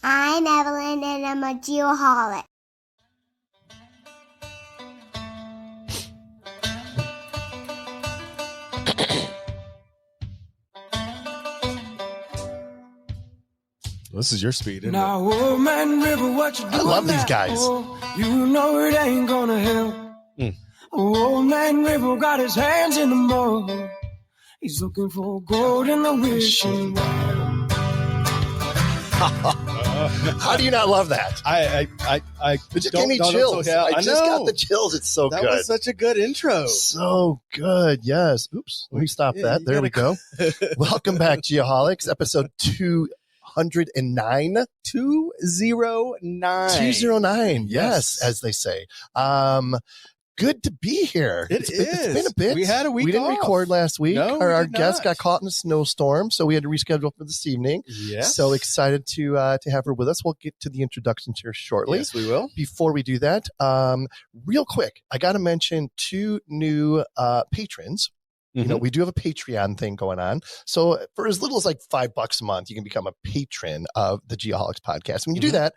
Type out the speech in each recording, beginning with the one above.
I'm Evelyn, and I'm a geoholic. This is your speed, isn't now, old man River, what you doing? I love these guys. Oh, you know it ain't gonna help. Old man River got his hands in the mud. He's looking for gold in the wishing well. How do you not love that? I It just gave me chills. I just got the chills. It's so that good. was such a good intro. So good. Yes. Oops. Let me stop that. There we go. Welcome back, Geoholics, episode 209. 209. 209. Yes, as they say. Good to be here. It's been a bit. We had a week We didn't off. record last week. No, Our we did guest not. got caught in a snowstorm, so we had to reschedule for this evening. Yes. So excited to have her with us. We'll get to the introductions here shortly. Yes, we will. Before we do that, real quick, I got to mention two new patrons. You know, we do have a Patreon thing going on. So for as little as like $5 a month, you can become a patron of the Geoholics podcast. When you do that,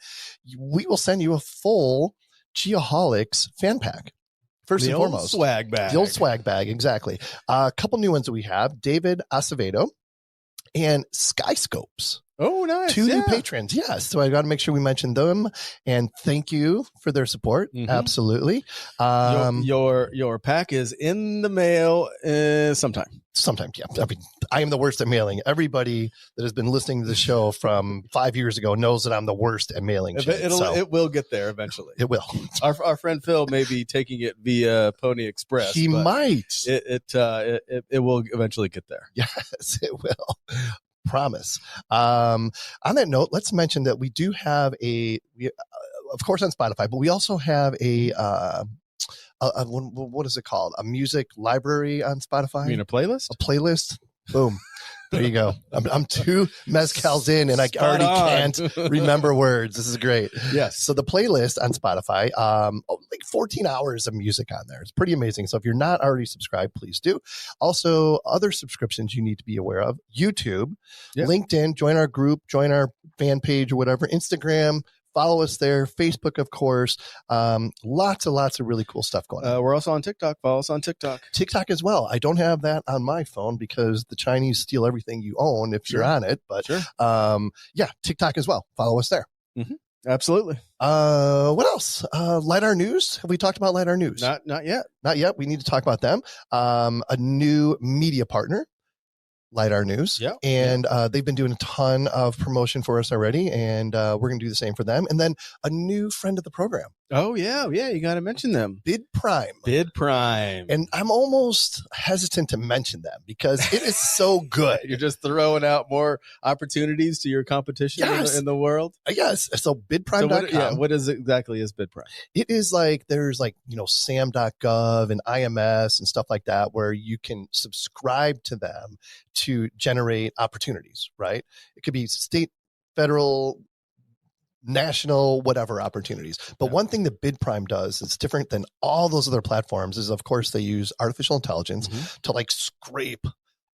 we will send you a full Geoholics fan pack. First and foremost, swag bag. the old swag bag, exactly. A couple new ones that we have: David Acevedo and Skyscopes. Oh, nice. Two new patrons. Yes. So I got to make sure we mention them and thank you for their support. Absolutely. Your pack is in the mail sometime. Sometimes, yeah. I mean, I am the worst at mailing. Everybody that has been listening to the show from 5 years ago knows that I'm the worst at mailing. It will get there eventually. It will. Our friend Phil may be taking it via Pony Express. He might. It will eventually get there. Yes, it will. Promise. On that note, let's mention that we do have of course on Spotify, but we also have what is it called? A music library on Spotify? You mean a playlist? A playlist. Boom. There you go. I'm two mezcals in and I already can't remember words. This is great. Yes. So the playlist on Spotify, like 14 hours of music on there. It's pretty amazing. So if you're not already subscribed, please do. Also, other subscriptions you need to be aware of: YouTube, LinkedIn, join our group, join our fan page or whatever, Instagram. Follow us there. Facebook, of course. Lots of really cool stuff going on. We're also on TikTok. Follow us on TikTok. TikTok as well. I don't have that on my phone because the Chinese steal everything you own if you're on it. But TikTok as well. Follow us there. Absolutely. What else? LiDAR News. Have we talked about LiDAR News? Not yet. Not yet. We need to talk about them. A new media partner. LiDAR News. And they've been doing a ton of promotion for us already, and we're going to do the same for them. And then a new friend of the program. Oh, yeah. You got to mention them. Bid Prime. And I'm almost hesitant to mention them because it is so good. You're just throwing out more opportunities to your competition in the world? Yes. So bidprime.com. So what exactly is Bid Prime? It is like, there's like, SAM.gov and IMS and stuff like that where you can subscribe to them to generate opportunities, right? It could be state, federal, national, whatever opportunities. But one thing that Bid Prime does that's different than all those other platforms is, of course, they use artificial intelligence to like scrape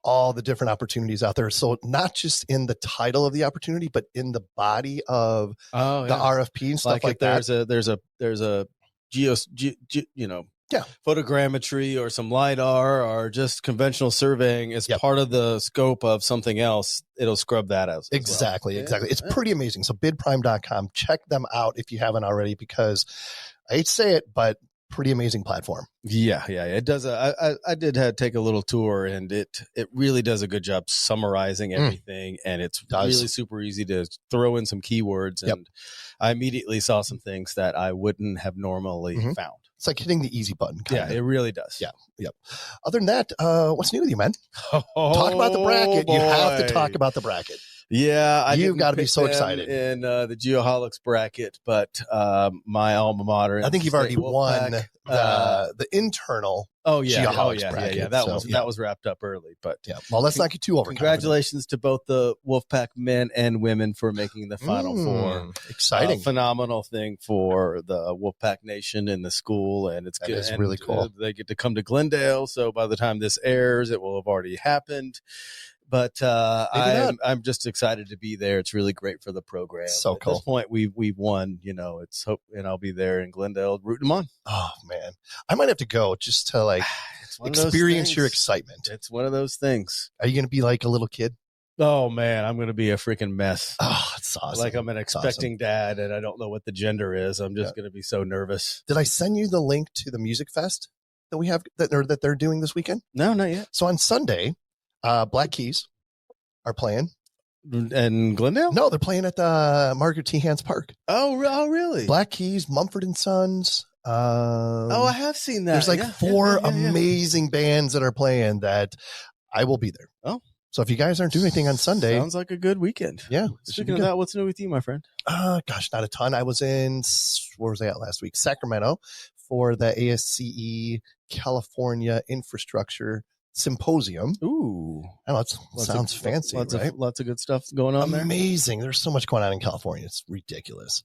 all the different opportunities out there. So not just in the title of the opportunity, but in the body of the RFP and stuff like that. There's a photogrammetry or some LiDAR or just conventional surveying is part of the scope of something else. It'll scrub that out. Exactly. It's pretty amazing. So bidprime.com, check them out if you haven't already, because I hate to say it, but pretty amazing platform. Yeah. It does. I did take a little tour, and it really does a good job summarizing everything. And it's really super easy to throw in some keywords. And I immediately saw some things that I wouldn't have normally found. It's like hitting the easy button. It really does. Yeah. Yep. Other than that, what's new with you, man? Talk about the bracket. You have to talk about the bracket. Yeah, You've got to be so excited in the Geoholics bracket, but my alma mater. I think you've already won the internal. Geoholics bracket. That was wrapped up early, but Well, let's not get too overconfident. Congratulations to both the Wolfpack men and women for making the Final Four. Exciting, phenomenal thing for the Wolfpack Nation and the school, and it's good. It's really cool. They get to come to Glendale, so by the time this airs, it will have already happened. But I'm just excited to be there. It's really great for the program. So cool. At this point, we've won. It's hope, and I'll be there in Glendale rooting them on. Oh man, I might have to go just to experience your excitement. It's one of those things. Are you going to be like a little kid? Oh man, I'm going to be a freaking mess. Oh, it's awesome. Like I'm an expecting dad, and I don't know what the gender is. I'm just going to be so nervous. Did I send you the link to the music fest that we have that they're doing this weekend? No, not yet. So on Sunday. Black Keys are playing. And Glendale? No, they're playing at the Margaret T. Hans Park. Oh, really? Black Keys, Mumford and Sons. I have seen that. There's four amazing bands that are playing that I will be there. Oh. So if you guys aren't doing anything on Sunday. Sounds like a good weekend. Yeah. Speaking of that, what's new with you, my friend? Gosh, not a ton. I was in, where was I at last week? Sacramento for the ASCE California Infrastructure Symposium. Ooh, I know it sounds fancy, right? Lots of good stuff going on there. Amazing. There's so much going on in California. It's ridiculous.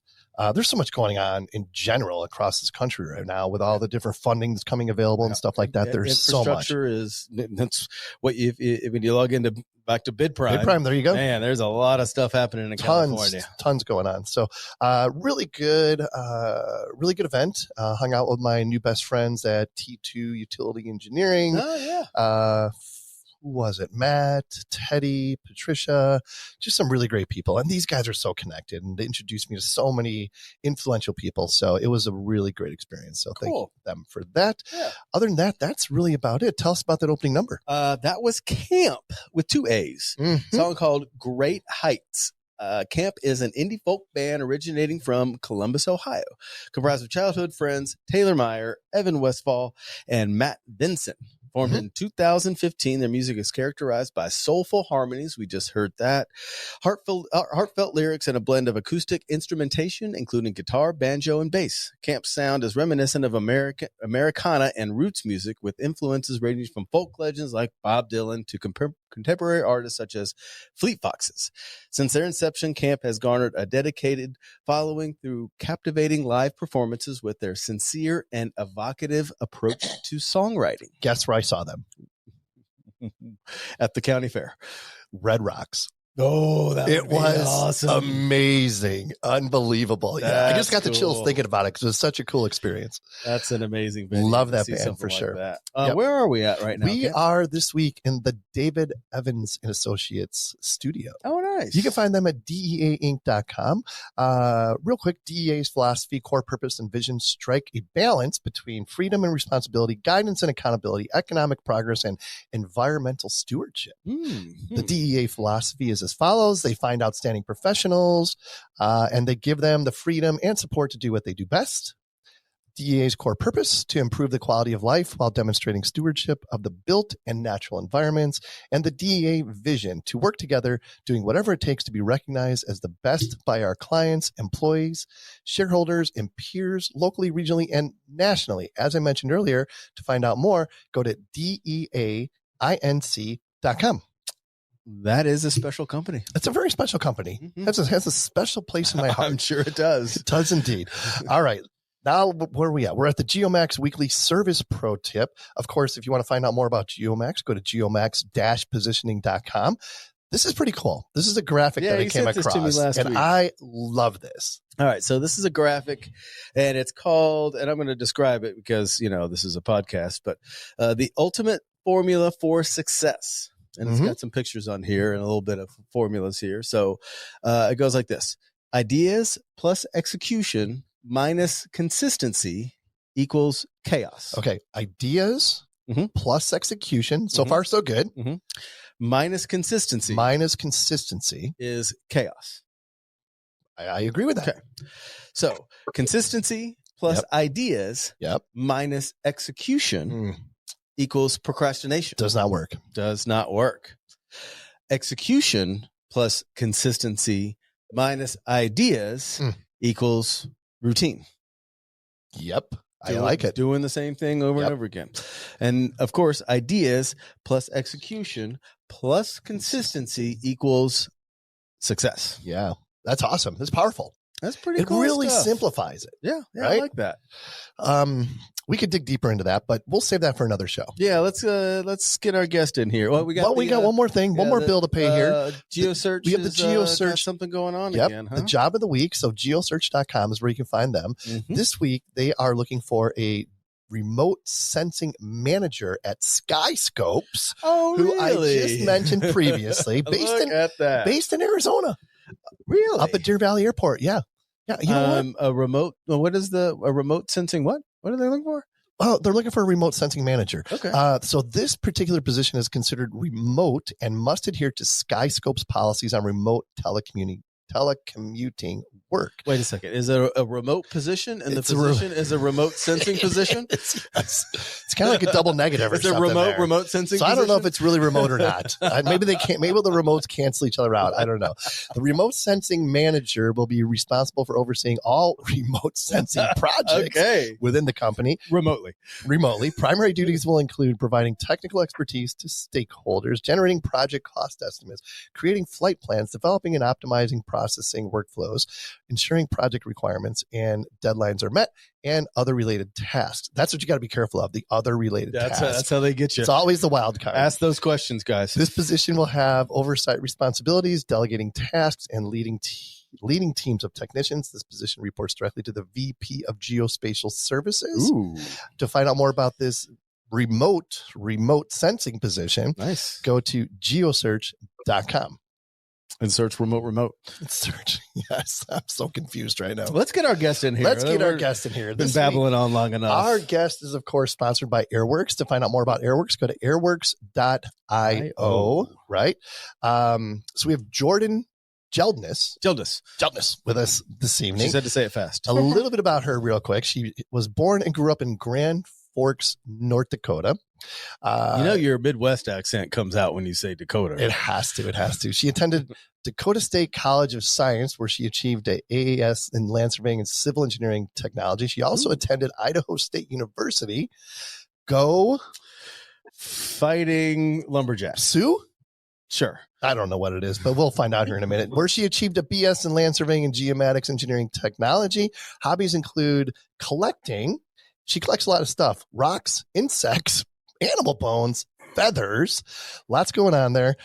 There's so much going on in general across this country right now with all the different funding that's coming available and stuff like that. There's so much. That's what when you log into back to BidPrime. BidPrime, there you go. Man, there's a lot of stuff happening in California. Tons going on. So really good event. Hung out with my new best friends at T2 Utility Engineering. Oh yeah. Who was it? Matt, Teddy, Patricia, just some really great people. And these guys are so connected and they introduced me to so many influential people. So it was a really great experience. So thank you them for that. Yeah. Other than that, that's really about it. Tell us about that opening number. That was Camp with 2 A's. Mm-hmm. Song called Great Heights. Camp is an indie folk band originating from Columbus, Ohio, comprised of childhood friends Taylor Meyer, Evan Westfall, and Matt Vinson. Formed in 2015, their music is characterized by soulful harmonies. We just heard that. Heartfelt lyrics and a blend of acoustic instrumentation, including guitar, banjo, and bass. Camp's sound is reminiscent of Americana and roots music, with influences ranging from folk legends like Bob Dylan to contemporary artists such as Fleet Foxes. Since their inception, Camp has garnered a dedicated following through captivating live performances with their sincere and evocative approach to songwriting. Guess where I saw them? At the county fair. Red Rocks. Oh, it was awesome. Amazing. Unbelievable. I just got the chills thinking about it because it was such a cool experience. That's an amazing venue. Love that band for sure. Yep. Where are we at right now? We are this week in the David Evans and Associates studio. Oh, nice. You can find them at deainc.com. Real quick, DEA's philosophy, core purpose, and vision strike a balance between freedom and responsibility, guidance and accountability, economic progress, and environmental stewardship. Mm-hmm. The DEA philosophy is as follows. They find outstanding professionals and they give them the freedom and support to do what they do best. DEA's core purpose, to improve the quality of life while demonstrating stewardship of the built and natural environments, and the DEA vision, to work together doing whatever it takes to be recognized as the best by our clients, employees, shareholders, and peers locally, regionally, and nationally. As I mentioned earlier, to find out more, go to deainc.com. That is a special company. It's a very special company. Mm-hmm. It has a special place in my heart. I'm sure it does. It does indeed. All right. Now, where are we at? We're at the Geomax Weekly Service Pro Tip. Of course, if you want to find out more about Geomax, go to geomax-positioning.com. This is pretty cool. This is a graphic that I came across, and I love this. All right, so this is a graphic, and it's called, and I'm going to describe it because, this is a podcast, but the ultimate formula for success. And it's got some pictures on here and a little bit of formulas here. So it goes like this. Ideas plus execution minus consistency equals chaos. Okay. Ideas plus execution. So far, so good. Minus consistency. Minus consistency is chaos. I agree with that. Okay. So consistency plus ideas minus execution equals procrastination. Does not work. Does not work. Execution plus consistency minus ideas equals routine. Yep. I like it. Doing the same thing over and over again. And of course, ideas plus execution plus consistency equals success. Yeah. That's awesome. That's powerful. That's pretty cool. It really stuff. simplifies it. Yeah. Right? I like that. We could dig deeper into that, but we'll save that for another show. Yeah, let's get our guest in here. Well, we got one more thing, one more bill to pay here. GeoSearch. We have the GeoSearch got something going on again. Huh? The job of the week. So geosearch.com is where you can find them. This week, they are looking for a remote sensing manager at Skyscopes, who I just mentioned previously, based in Arizona. Really? Up at Deer Valley Airport. Yeah. Yeah. You know what? A remote. What is a remote sensing? What are they looking for? Oh, they're looking for a remote sensing manager. Okay. So this particular position is considered remote and must adhere to Skyscope's policies on remote telecommuting work. Wait a second. Is it a remote position and the position is a remote sensing position? It's kind of like a double negative or something. It's a remote sensing So position? I don't know if it's really remote or not. Maybe they can't. Maybe the remotes cancel each other out. I don't know. The remote sensing manager will be responsible for overseeing all remote sensing projects within the company remotely. Primary duties will include providing technical expertise to stakeholders, generating project cost estimates, creating flight plans, developing and optimizing processing workflows, ensuring project requirements and deadlines are met, and other related tasks. That's what you got to be careful of, the other related tasks. That's how they get you. It's always the wild card. Ask those questions, guys. This position will have oversight responsibilities, delegating tasks, and leading teams of technicians. This position reports directly to the VP of Geospatial Services. Ooh. To find out more about this remote sensing position, go to geosearch.com. And search remote. Search. Yes. I'm so confused right now. Let's get our guest in here. Let's get our guest in here. Been babbling on long enough. Our guest is, of course, sponsored by Airworks. To find out more about Airworks, go to airworks.io. Right. So we have Jordyn Hjeldness with us this evening. She said to say it fast. A little bit about her real quick. She was born and grew up in Grand Forks, North Dakota. Your Midwest accent comes out when you say Dakota. It has to. She attended Dakota State College of Science, where she achieved an AAS in land surveying and civil engineering technology. She also attended Idaho State University. Go Fighting Lumberjacks. Sioux? Sure. I don't know what it is, but we'll find out here in a minute. Where she achieved a BS in land surveying and geomatics engineering technology. Hobbies include collecting. She collects a lot of stuff: rocks, insects, animal bones, feathers. Lots going on there.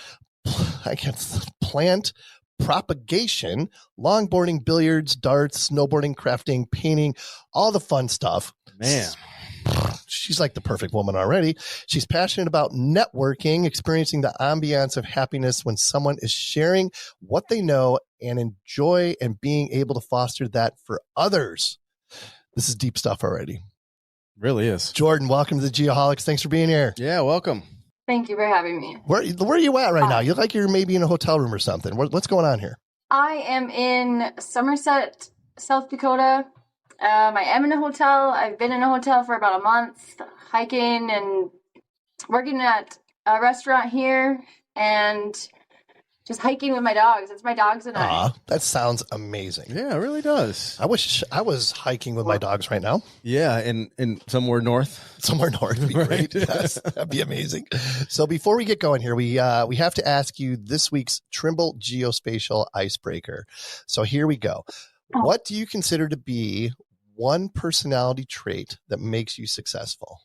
I guess plant propagation, longboarding, billiards, darts, snowboarding, crafting, painting, all the fun stuff. Man. She's like the perfect woman already. She's passionate about networking, experiencing the ambiance of happiness when someone is sharing what they know and enjoy, and being able to foster that for others. This is deep stuff already. Really is. Jordyn, welcome to the Geoholics. Thanks for being here. Yeah, welcome. Thank you for having me. Where are you at right now? You look like you're maybe in a hotel room or something. What's going on here? I am in Somerset, South Dakota. I am in a hotel. I've been in a hotel for about a month, hiking and working at a restaurant here, and just hiking with my dogs. It's my dogs and I. That sounds amazing. Yeah, it really does. I wish I was hiking with my dogs right now. Yeah, in somewhere north. Somewhere north would be great. Yes, that'd be amazing. So before we get going here, we have to ask you this week's Trimble Geospatial Icebreaker. So here we go. What do you consider to be one personality trait that makes you successful?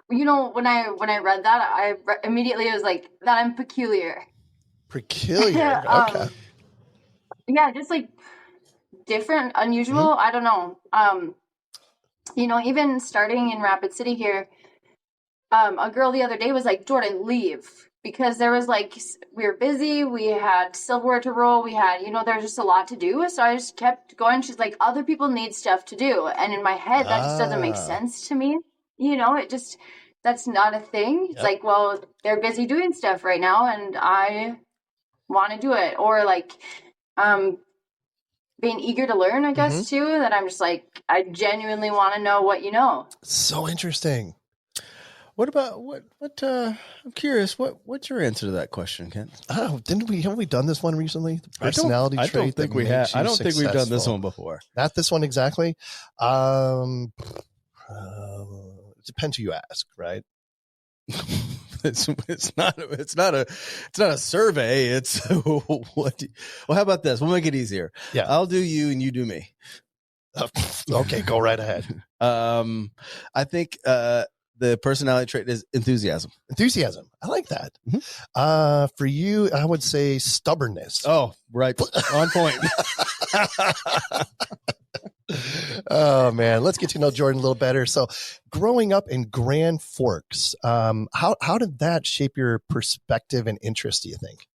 When I read that, immediately was like, that I'm peculiar. Peculiar. Okay. Yeah, just like different, unusual. I don't know. Even starting in Rapid City here, a girl the other day was like, Jordyn, leave. Because there was we were busy. We had silverware to roll. We had, there's just a lot to do. So I just kept going. She's like, other people need stuff to do. And in my head, that just doesn't make sense to me. That's not a thing. It's like, well, they're busy doing stuff right now, and I want to do it. Or being eager to learn, I guess, too, that I'm just like, I genuinely want to know what you know. So interesting. What about I'm curious, what's your answer to that question, Ken? Oh, haven't we done this one recently? The personality trait. I don't think we have. I don't think we've done this one before. Not this one exactly. It depends who you ask, right? It's not a survey. It's what? Well, how about this? We'll make it easier. Yeah, I'll do you and you do me. Okay, go right ahead. I think the personality trait is enthusiasm. Enthusiasm. I like that. Mm-hmm. For you, I would say stubbornness. Oh, right. On point. Oh man, let's get to know Jordyn a little better. So, growing up in Grand Forks, how did that shape your perspective and interest, do you think?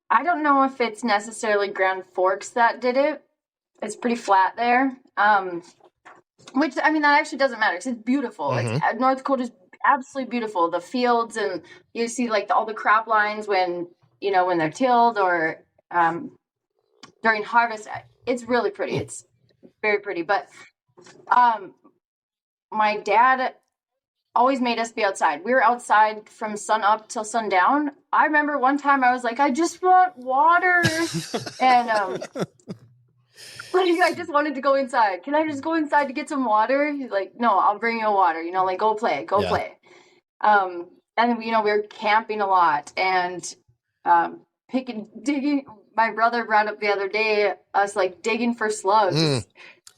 I don't know if it's necessarily Grand Forks that did it. It's pretty flat there. Which, I mean, that actually doesn't matter because it's beautiful. Mm-hmm. North Dakota is absolutely beautiful. The fields, and you see like all the crop lines when they're tilled or during harvest. It's really pretty. It's very pretty. But my dad always made us be outside. We were outside from sun up till sundown. I remember one time I was like, I just want water. And I just wanted to go inside. Can I just go inside to get some water? He's like, no, I'll bring you water. Go play. Play. And we were camping a lot and digging. My brother brought up the other day us like digging for slugs.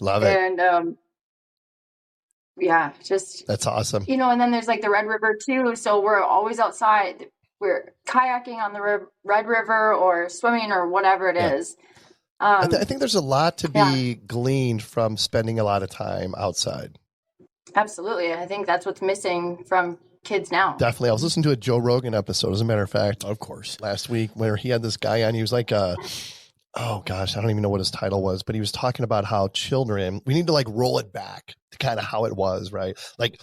Love it. And just that's awesome. And then there's like the Red River too. So we're always outside. We're kayaking on the Red River or swimming or whatever it is. I think there's a lot to be gleaned from spending a lot of time outside. Absolutely. I think that's what's missing from kids now. Definitely. I was listening to a Joe Rogan episode, as a matter of fact. Of course. Last week where he had this guy on. He was like, oh gosh, I don't even know what his title was, but he was talking about how children, we need to like roll it back to kind of how it was, right? Like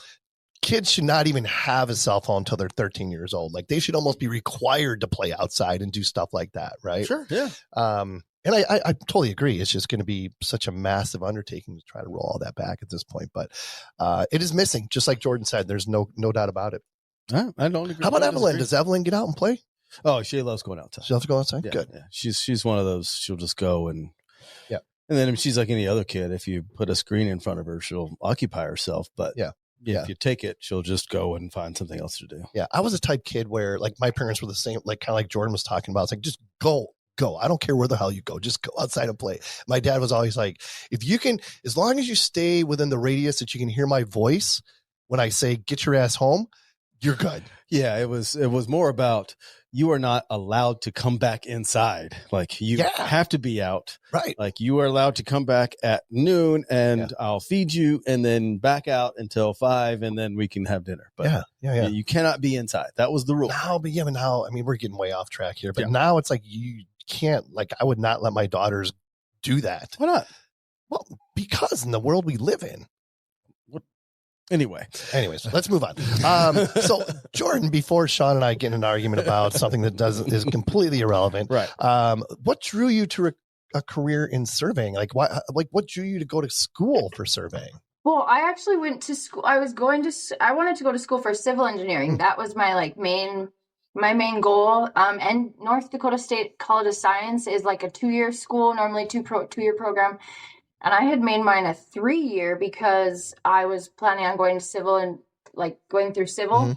kids should not even have a cell phone until they're 13 years old. Like they should almost be required to play outside and do stuff like that, right? Sure. Yeah. And I totally agree. It's just going to be such a massive undertaking to try to roll all that back at this point. But it is missing, just like Jordyn said. There's no doubt about it. I don't agree. How about Evelyn? Does Evelyn get out and play? Oh, she loves going outside. She loves to go outside? Yeah, good. Yeah. She's one of those, she'll just go and yeah. And then she's like any other kid. If you put a screen in front of her, she'll occupy herself. But if you take it, she'll just go and find something else to do. Yeah. I was a type kid where like my parents were the same, like kind of like Jordyn was talking about. It's like, just go. I don't care where the hell you go. Just go outside and play. My dad was always like, if you can, as long as you stay within the radius that you can hear my voice when I say, get your ass home, you're good. Yeah. It was more about you are not allowed to come back inside. Like you have to be out. Right. Like you are allowed to come back at noon and I'll feed you and then back out until 5 and then we can have dinner. But you cannot be inside. That was the rule. Now, I mean, we're getting way off track here, but now it's like you can't, like, I would not let my daughters do that. Why not? Well, because in the world we live in. Anyways, let's move on. So Jordyn, before Sean and I get in an argument about something that is completely irrelevant, right? What drew you to a career in surveying? Like, what drew you to go to school for surveying? Well, I actually went to school. I wanted to go to school for civil engineering. That was my main goal. And North Dakota State College of Science is like a 2-year school, normally 2-year program. And I had made mine a 3-year because I was planning on going to civil and like going through civil. Mm-hmm.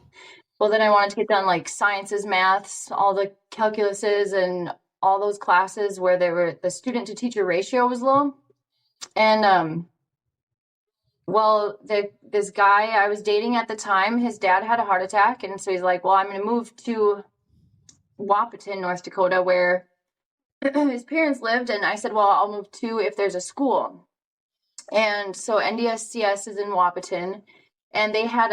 Well, then I wanted to get done like sciences, maths, all the calculuses and all those classes where the student to teacher ratio was low. And, this guy I was dating at the time, his dad had a heart attack. And so he's like, well, I'm going to move to Wahpeton, North Dakota, where his parents lived. And I said, well, I'll move too if there's a school. And so NDSCS is in Wahpeton, and they had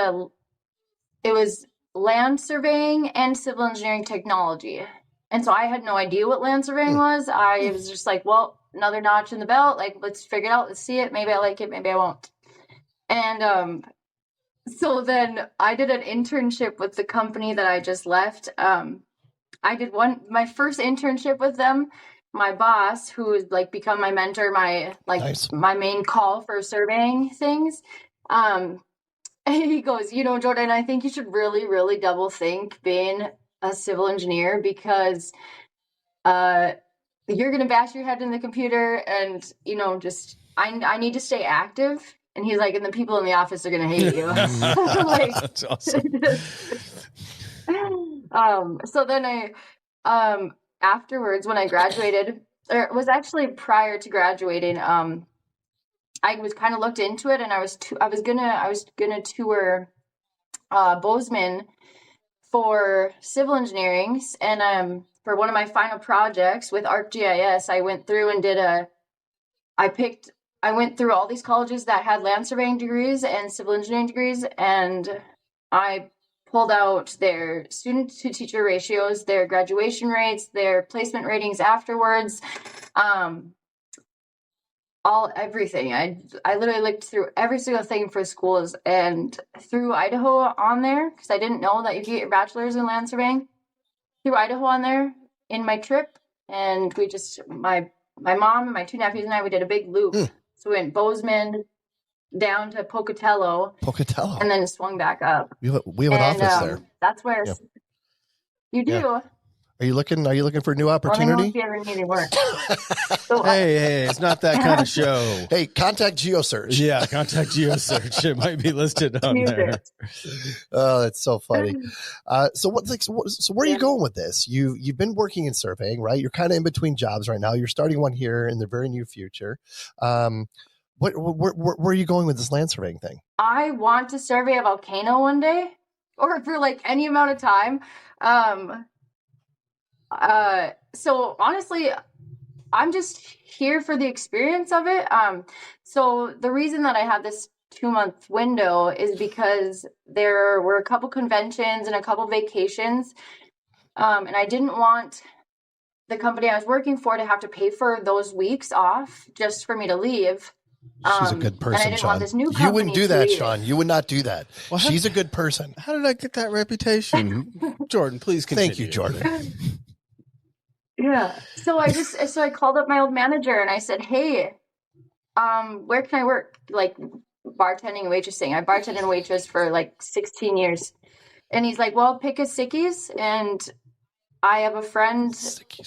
it was land surveying and civil engineering technology. And so I had no idea what land surveying was. I was just like, well, another notch in the belt. Like, let's figure it out. Let's see it. Maybe I like it. Maybe I won't. And so then I did an internship with the company that I just left. I did my first internship with them. My boss, who has like become my mentor, my main call for surveying things. he goes, you know, Jordyn, I think you should really, really double think being a civil engineer because you're gonna bash your head in the computer, and you know, just I need to stay active. And he's like, and the people in the office are gonna hate you. Like, that's awesome. So then I afterwards when I graduated, or it was actually prior to graduating, I was kind of looked into it, and I was gonna tour Bozeman for civil engineering, and for one of my final projects with ArcGIS, I went through and I went through all these colleges that had land surveying degrees and civil engineering degrees, and I pulled out their student to teacher ratios, their graduation rates, their placement ratings afterwards, everything. I literally looked through every single thing for schools and threw Idaho on there because I didn't know that you get your bachelor's in land surveying. Threw Idaho on there in my trip, and we just my mom and my two nephews and I, we did a big loop. So we went Bozeman down to Pocatello, and then swung back up. We have an office there. That's where you do. Yeah. Are you looking for a new opportunity? If you ever need work. Hey, it's not that kind of show. Hey, contact GeoSearch. Yeah, contact GeoSearch. It might be listed on there. Oh, that's so funny. So where are you going with this? You've been working in surveying, right? You're kind of in between jobs right now. You're starting one here in the very near future. Where are you going with this land surveying thing? I want to survey a volcano one day, or for like any amount of time. So honestly, I'm just here for the experience of it. So the reason that I have this 2-month window is because there were a couple conventions and a couple vacations. And I didn't want the company I was working for to have to pay for those weeks off just for me to leave. She's a good person, and I didn't Sean. want this new You wouldn't do that, leave. Sean. You would not do that. Well, she's a good person. How did I get that reputation? Jordyn, please continue. Thank you, Jordyn. Yeah. So I called up my old manager and I said, hey, where can I work? Like bartending and waitressing. I bartended and waitress for like 16 years. And he's like, well, pick a Sickies. And I have a friend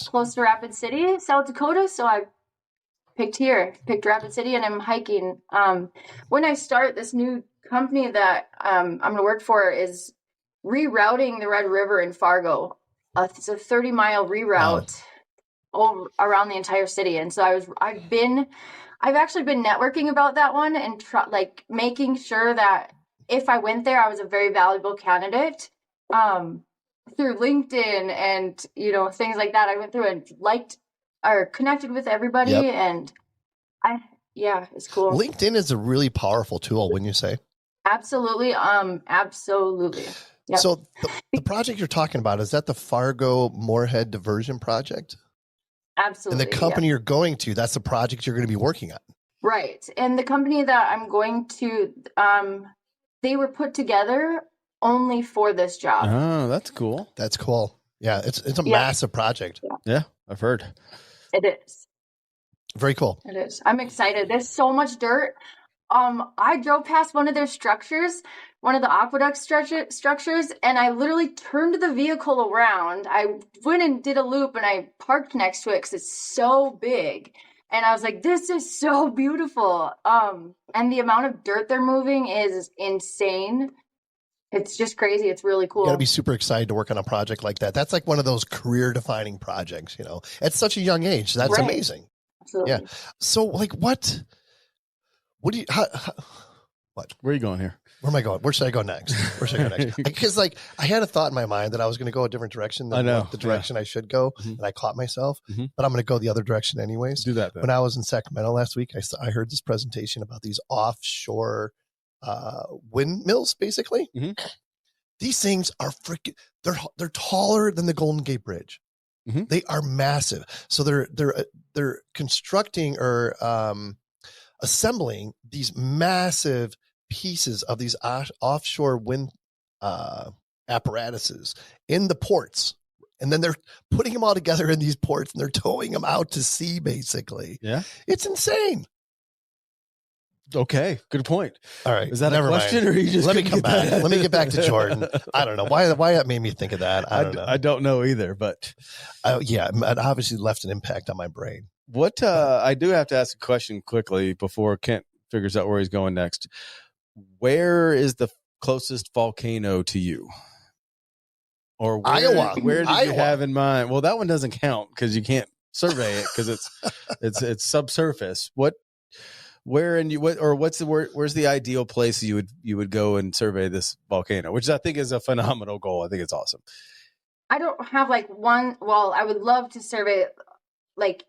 close to Rapid City, South Dakota. So I picked Rapid City, and I'm hiking. When I start this new company that I'm going to work for is rerouting the Red River in Fargo. It's a 30-mile reroute over around the entire city. And so I've actually been networking about that one and making sure that if I went there, I was a very valuable candidate through LinkedIn and, things like that. I went through and connected with everybody. Yep. And it's cool. LinkedIn is a really powerful tool, wouldn't you say? Absolutely. Absolutely. Yep. So the project you're talking about, is that the Fargo Moorhead Diversion Project? Absolutely. And the company you're going to, that's the project you're going to be working on. Right. And the company that I'm going to, they were put together only for this job. Oh, that's cool. That's cool. Yeah, it's a massive project. Yeah, I've heard. It is. Very cool. It is. I'm excited. There's so much dirt. I drove past one of their structures, one of the aqueduct structures, and I literally turned the vehicle around. I went and did a loop, and I parked next to it because it's so big. And I was like, this is so beautiful. And the amount of dirt they're moving is insane. It's just crazy. It's really cool. You gotta be super excited to work on a project like that. That's like one of those career-defining projects, at such a young age. That's right. Amazing. Absolutely. Yeah. So, what do you? What? Where are you going here? Where am I going? Where should I go next? Because I had a thought in my mind that I was going to go a different direction than the direction I should go, and I caught myself. But I'm going to go the other direction anyways. Do that then. When I was in Sacramento last week, I heard this presentation about these offshore windmills. Basically, these things are freaking. They're taller than the Golden Gate Bridge. They are massive. So they're constructing or assembling these massive pieces of these offshore wind apparatuses in the ports, and then they're putting them all together in these ports, and they're towing them out to sea. Basically, yeah, it's insane. Okay, good point. All right. Is that a never question, mind. or you just Let me couldn't come get back. that? Let me get back to Jordyn. I don't know why that made me think of that. I don't know. I don't know either, but Yeah, it obviously left an impact on my brain. what I do have to ask a question quickly before Kent figures out where he's going next. Where is the closest volcano to you? Or Iowa. Where did you Iowa. have in mind? Well, that one doesn't count because you can't survey it because it's subsurface. Where's the ideal place you would go and survey this volcano, which I think is a phenomenal goal. I think it's awesome. I don't have like one. Well, I would love to survey like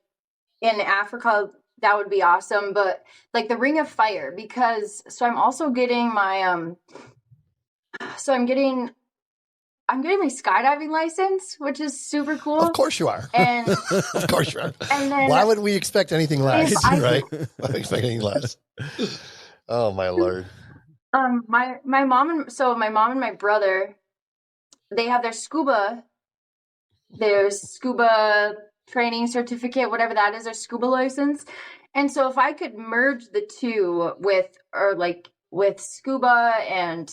in Africa. That would be awesome. But like the Ring of Fire, because I'm also getting my I'm getting my skydiving license, which is super cool. Of course you are. And of course you are. And then, why would we expect anything less, I- right? Why would we expect anything less? Oh my Lord. my mom and my brother, they have their scuba training certificate, whatever that is, their scuba license. And so if I could merge the two with scuba and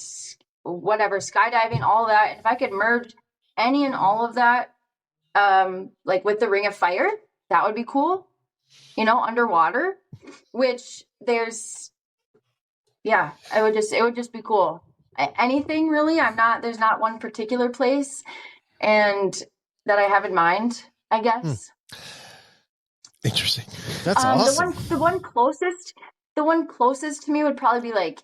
whatever, skydiving, all that, if I could merge any and all of that, like with the Ring of Fire, that would be cool, underwater, which it would just be cool. Anything really. There's not one particular place and that I have in mind, I guess. Interesting. That's awesome. The one closest to me would probably be like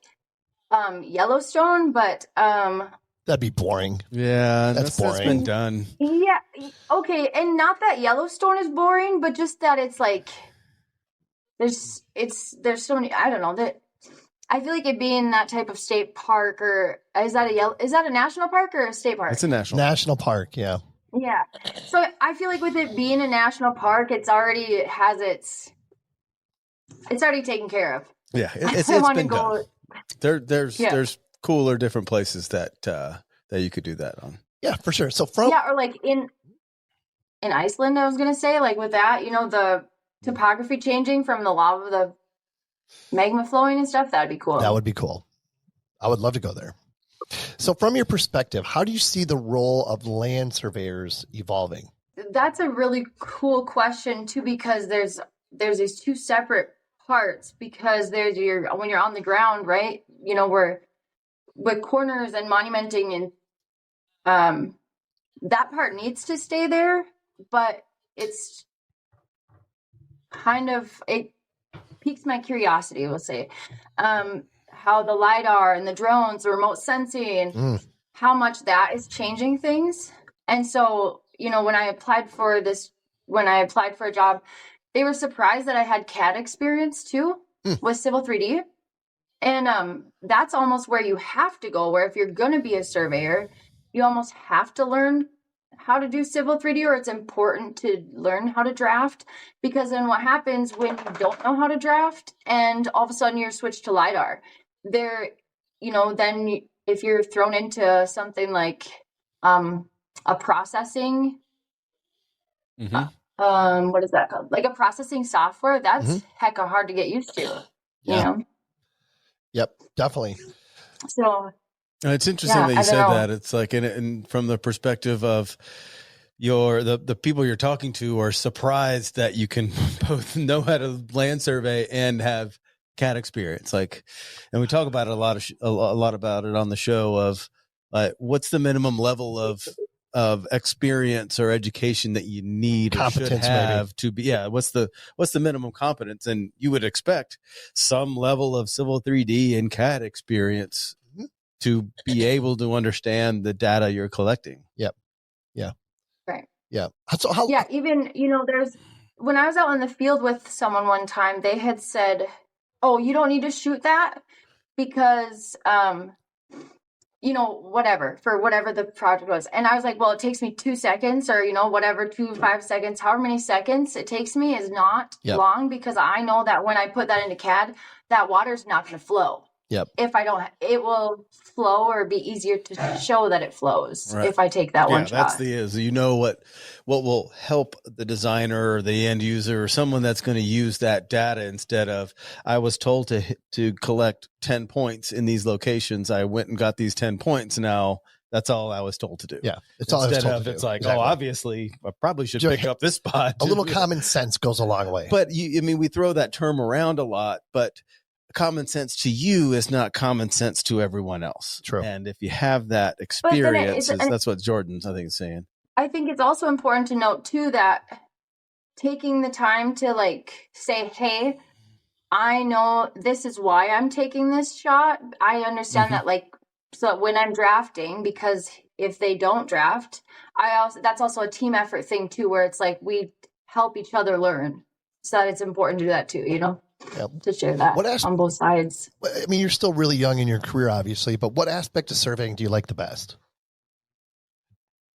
Yellowstone, but that'd be boring. Yeah, that's boring. That's been done. Yeah, okay, and not that Yellowstone is boring, but just that it's like there's so many. I don't know that. I feel like it being that type of state park, or is that a national park or a state park? It's a national park. Yeah. Yeah. So I feel like with it being a national park, it's already taken care of. Yeah, it's been done. There's cooler, different places that you could do that on. Yeah, for sure. So or like in Iceland, I was gonna say, like with that, the topography changing from the lava, the magma flowing and stuff, that'd be cool. That would be cool. I would love to go there. So from your perspective, how do you see the role of land surveyors evolving? That's a really cool question too, because there's these two separate parts, because there's when you're on the ground, right? Where with corners and monumenting, and that part needs to stay there, but it's kind of, it piques my curiosity, we'll say, how the LiDAR and the drones, the remote sensing, how much that is changing things. And so, when I applied for a job, they were surprised that I had CAD experience too with Civil 3D. And that's almost where you have to go, where if you're going to be a surveyor, you almost have to learn how to do Civil 3D, or it's important to learn how to draft, because then what happens when you don't know how to draft and all of a sudden you're switched to LiDAR, then if you're thrown into something like a processing, what is that called? Like a processing software, that's hecka hard to get used to, you know? Yep, definitely. So it's interesting that you said that. It's like, and from the perspective of the people you're talking to are surprised that you can both know how to land survey and have CAD experience. Like, and we talk about it a lot about it on the show of what's the minimum level of experience or education that you need or should have to be, what's the minimum competence? And you would expect some level of Civil 3D and CAD experience to be able to understand the data you're collecting. Yep. Yeah. Right. Yeah. Even, when I was out in the field with someone one time, they had said, oh, you don't need to shoot that because, whatever the project was. And I was like, well, it takes me 2 seconds or, 5 seconds, however many seconds it takes me is not long, because I know that when I put that into CAD, that water's not going to flow. if I don't, it will flow or be easier to show that it flows if I take that one shot. That's what will help the designer or the end user or someone that's going to use that data instead of, I was told to collect 10 points in these locations. I went and got these 10 points. Now that's all I was told to do. Yeah. It's all I was told to do. It's like, obviously I probably should pick up this spot. A little common sense goes a long way. But we throw that term around a lot, but common sense to you is not common sense to everyone else. True. And if you have that experience, that's what Jordyn's, I think, is saying. I think it's also important to note too that taking the time to say, hey, I know this is why I'm taking this shot. I understand that so when I'm drafting, because if they don't draft, that's also a team effort thing too, where it's like we help each other learn. So that it's important to do that too, to share that on both sides. I mean, you're still really young in your career, obviously, but what aspect of surveying do you like the best?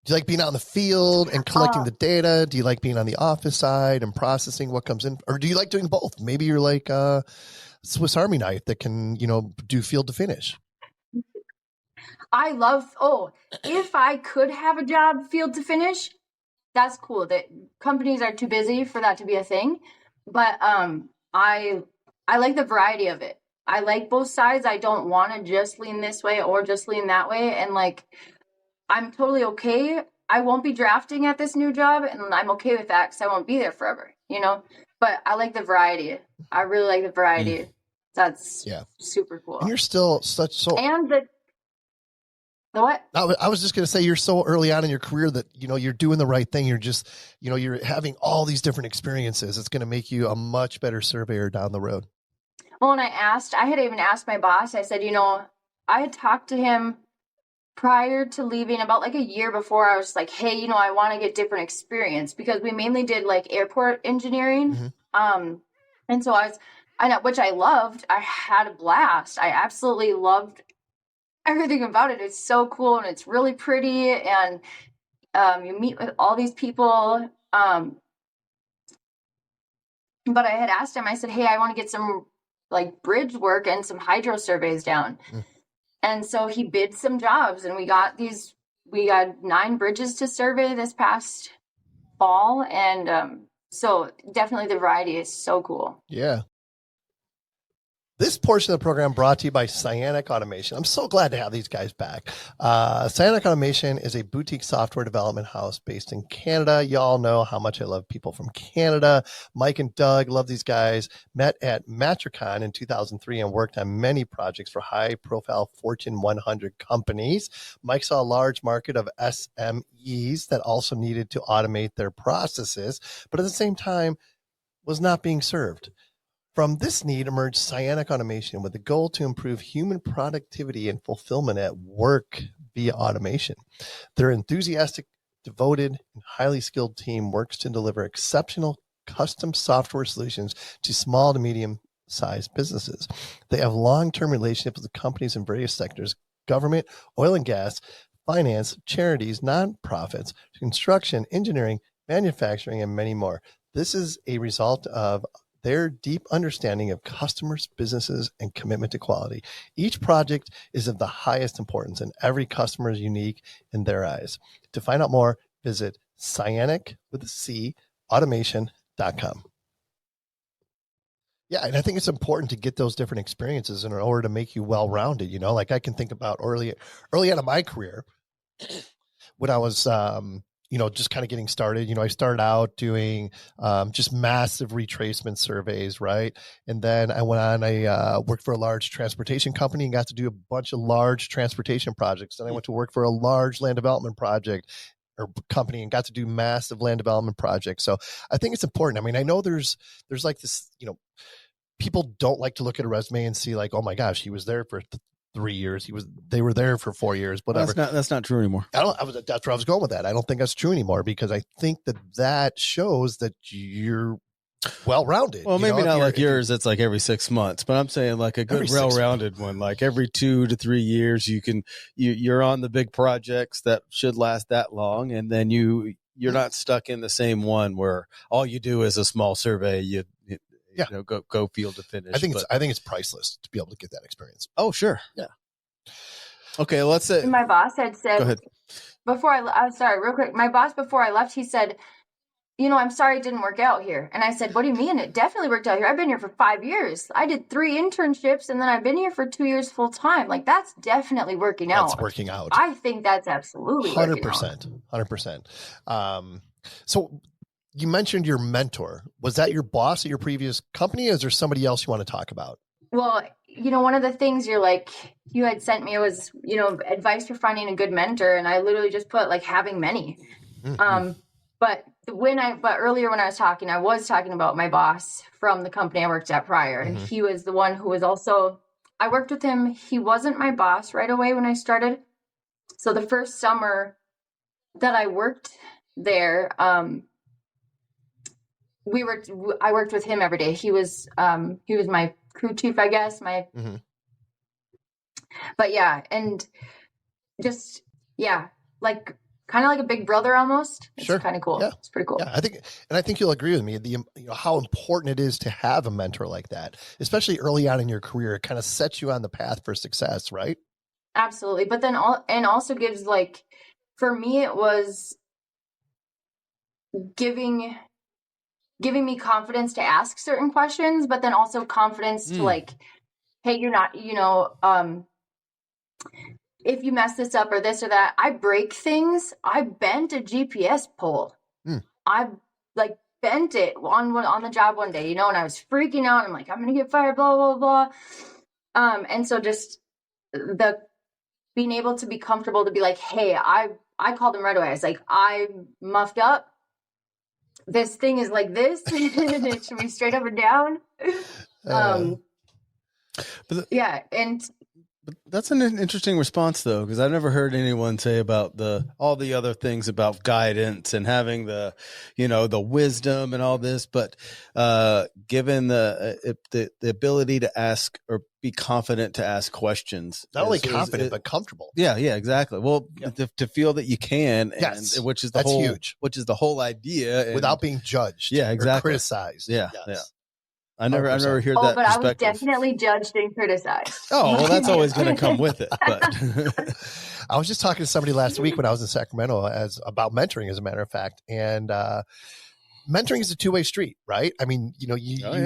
Do you like being out in the field and collecting the data? Do you like being on the office side and processing what comes in? Or do you like doing both? Maybe you're like a Swiss Army knife that can, do field to finish. I love, if I could have a job field to finish, that's cool. That companies are too busy for that to be a thing. But I like the variety of it. I like both sides. I don't want to just lean this way or just lean that way. And I'm totally okay. I won't be drafting at this new job, and I'm okay with that because I won't be there forever, But I like the variety. I really like the variety. That's super cool. And you're still and the what? I was just going to say, you're so early on in your career that, you're doing the right thing. You're just, you're having all these different experiences. It's going to make you a much better surveyor down the road. Well, and I had even asked my boss, I said, I had talked to him prior to leaving about a year before. I was like, hey, I want to get different experience because we mainly did airport engineering. Mm-hmm. And so which I loved. I had a blast. I absolutely loved everything about it. It's so cool and it's really pretty, and you meet with all these people. But I had asked him, I said, hey, I want to get some bridge work and some hydro surveys down. And so he bid some jobs, and we got 9 bridges to survey this past fall. And so definitely the variety is so cool. Yeah. This portion of the program brought to you by Cyanic Automation. I'm so glad to have these guys back. Cyanic Automation is a boutique software development house based in Canada. Y'all know how much I love people from Canada. Mike and Doug, love these guys. Met at Matricon in 2003 and worked on many projects for high-profile Fortune 100 companies. Mike saw a large market of SMEs that also needed to automate their processes, but at the same time was not being served. From this need emerged Cyanic Automation with the goal to improve human productivity and fulfillment at work via automation. Their enthusiastic, devoted, and highly skilled team works to deliver exceptional custom software solutions to small to medium-sized businesses. They have long-term relationships with companies in various sectors: government, oil and gas, finance, charities, nonprofits, construction, engineering, manufacturing, and many more. This is a result of their deep understanding of customers, businesses, and commitment to quality. Each project is of the highest importance, and every customer is unique in their eyes. To find out more, visit cyanic.automation.com. Yeah, and I think it's important to get those different experiences in order to make you well-rounded. I can think about early on in my career when I was just kind of getting started. I started out doing just massive retracement surveys, right? And then I went on, I worked for a large transportation company and got to do a bunch of large transportation projects. Then I went to work for a large land development project or company and got to do massive land development projects. So I think it's important. I mean, I know there's this, people don't like to look at a resume and see oh my gosh, he was there for 3 years. They were there for 4 years, whatever. That's not true anymore. That's where I was going with that. I don't think that's true anymore because I think that shows that you're well-rounded. Well, maybe not like yours. It's every 6 months, but I'm saying a good well-rounded one, every 2 to 3 years, you're on the big projects that should last that long. And then you're not stuck in the same one where all you do is a small survey. Yeah. Go field to finish. I think it's priceless to be able to get that experience. Oh, sure. Yeah. Okay, let's say my boss had said, go ahead. I'm sorry, real quick. My boss, before I left, he said, I'm sorry it didn't work out here. And I said, what do you mean? It definitely worked out here. I've been here for 5 years. I did 3 internships and then I've been here for 2 years full time. Like, that's definitely working out. That's working out. I think that's absolutely 100%. 100%. So you mentioned your mentor. Was that your boss at your previous company? Or is there somebody else you want to talk about? Well, one of the things you had sent me was, advice for finding a good mentor. And I literally just put having many. Mm-hmm. But earlier when I was talking about my boss from the company I worked at prior. And he was the one who was also, I worked with him. He wasn't my boss right away when I started. So the first summer that I worked there, I worked with him every day. He was my crew chief, I guess. But yeah, and just, yeah, kind of like a big brother almost. It's kind of cool. Yeah. It's pretty cool. Yeah, I think you'll agree with me. How important it is to have a mentor like that, especially early on in your career. It kind of sets you on the path for success, right? Absolutely. But then also gives for me, it was giving me confidence to ask certain questions, but then also confidence to hey, you're not, if you mess this up or this or that. I break things. I bent a GPS pole. I bent it on the job one day, and I was freaking out. I'm like, I'm gonna get fired, blah blah blah. And so just the being able to be comfortable to be like, hey, I called him right away. I was like, I muffed up. This thing is like this. It should be straight up and down. Yeah, and but that's an interesting response, though, because I've never heard anyone say about all the other things about guidance and having the wisdom and all this. But given the ability to ask or be confident to ask questions, not only confident but comfortable. Yeah, exactly. Well, to feel that you can, yes, and which is huge. Which is the whole idea, without being judged. Yeah, exactly. Or criticized. Yeah, yes. yeah. I never heard that. But perspective. I was definitely judged and criticized. Oh, well, that's always going to come with it. But I was just talking to somebody last week when I was in Sacramento about mentoring, as a matter of fact, and mentoring is a two-way street, right? I mean, you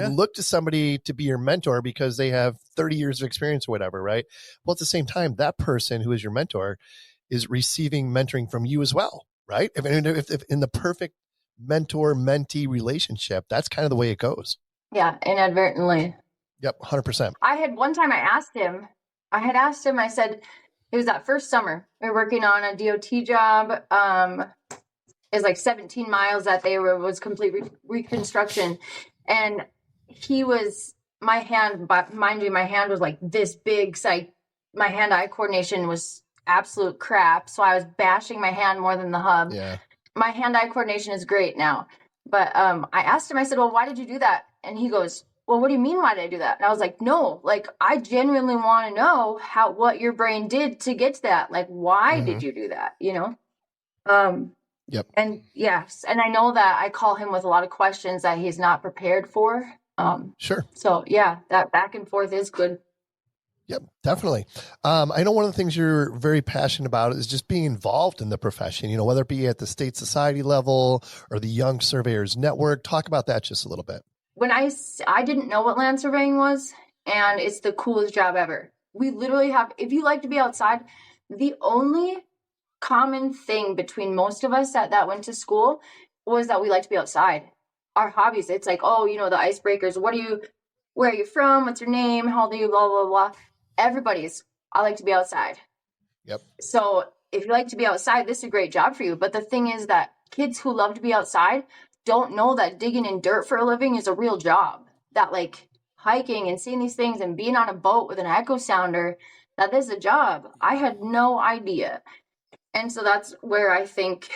look to somebody to be your mentor because they have 30 years of experience or whatever, right? Well, at the same time, that person who is your mentor is receiving mentoring from you as well, right? If in the perfect mentor-mentee relationship, that's kind of the way it goes. Yeah, inadvertently. Yep, 100%. I had one time I said, it was that first summer. We were working on a DOT job. It's 17 miles that was complete reconstruction. And my hand, but mind you, my hand was this big. So my hand-eye coordination was absolute crap. So I was bashing my hand more than the hub. Yeah. My hand-eye coordination is great now. But I asked him, I said, well, why did you do that? And he goes, well, what do you mean, why did I do that? And I was like, no, I genuinely want to know what your brain did to get to that. Why did you do that? Yep. And yes. And I know that I call him with a lot of questions that he's not prepared for. Sure. So yeah, that back and forth is good. Yep, definitely. I know one of the things you're very passionate about is just being involved in the profession, whether it be at the state society level or the Young Surveyors Network. Talk about that just a little bit. When I didn't know what land surveying was, and it's the coolest job ever. We literally have, if you like to be outside, the only common thing between most of us that went to school was that we like to be outside. Our hobbies, it's the icebreakers. Where are you from? What's your name? How old are you? Blah, blah, blah. I like to be outside. Yep. So if you like to be outside, this is a great job for you. But the thing is that kids who love to be outside don't know that digging in dirt for a living is a real job. That hiking and seeing these things and being on a boat with an echo sounder, that is a job. I had no idea. And so that's where I think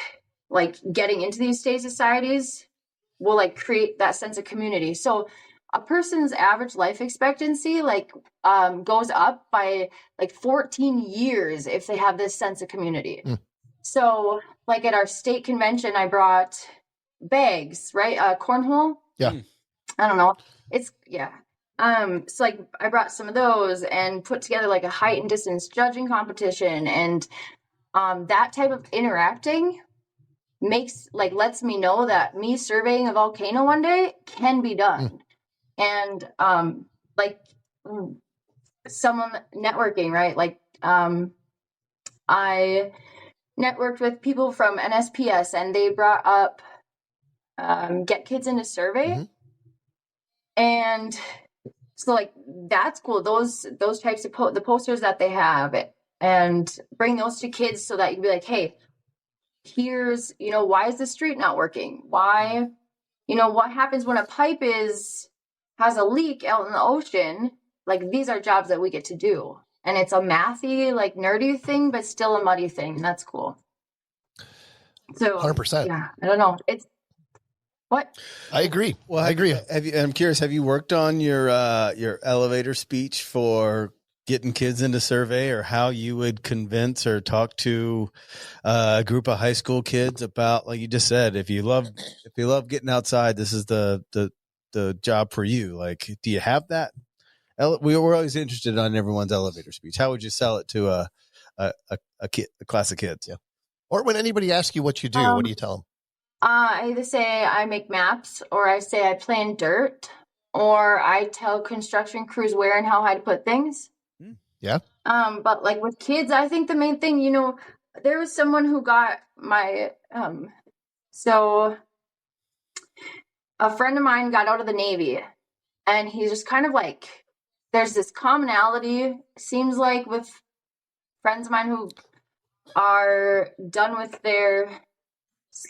getting into these state societies will create that sense of community. So a person's average life expectancy goes up by 14 years if they have this sense of community. So at our state convention, I brought bags, right? Cornhole. Yeah. I don't know. So like I brought some of those and put together like a height and distance judging competition, and that type of interacting lets me know that me surveying a volcano one day can be done. And like someone networking, right? Like I networked with people from NSPS, and they brought up get kids into survey. And so like that's cool. Those types of the posters that they have, and bring those to kids so that you can be like, hey, here's, why is the street not working? Why, what happens when a pipe has a leak out in the ocean? Like, these are jobs that we get to do. And it's a mathy, like nerdy thing, but still a muddy thing. That's cool. So 100%. Yeah, I don't know. It's what? I agree. Well, I agree. I'm curious, have you worked on your elevator speech for getting kids into survey, or how you would convince or talk to a group of high school kids about, like you just said, if you love getting outside, this is the job for you. Like, do you have that? We were always interested on everyone's elevator speech. How would you sell it to a class of kids? Yeah. Or when anybody asks you what you do, what do you tell them? I either say I make maps, or I say I play in dirt, or I tell construction crews where and how high to put things. Yeah. But like with kids, I think the main thing, there was someone who got my, so a friend of mine got out of the Navy, and he's just kind of like, there's this commonality, seems like, with friends of mine who are done with their,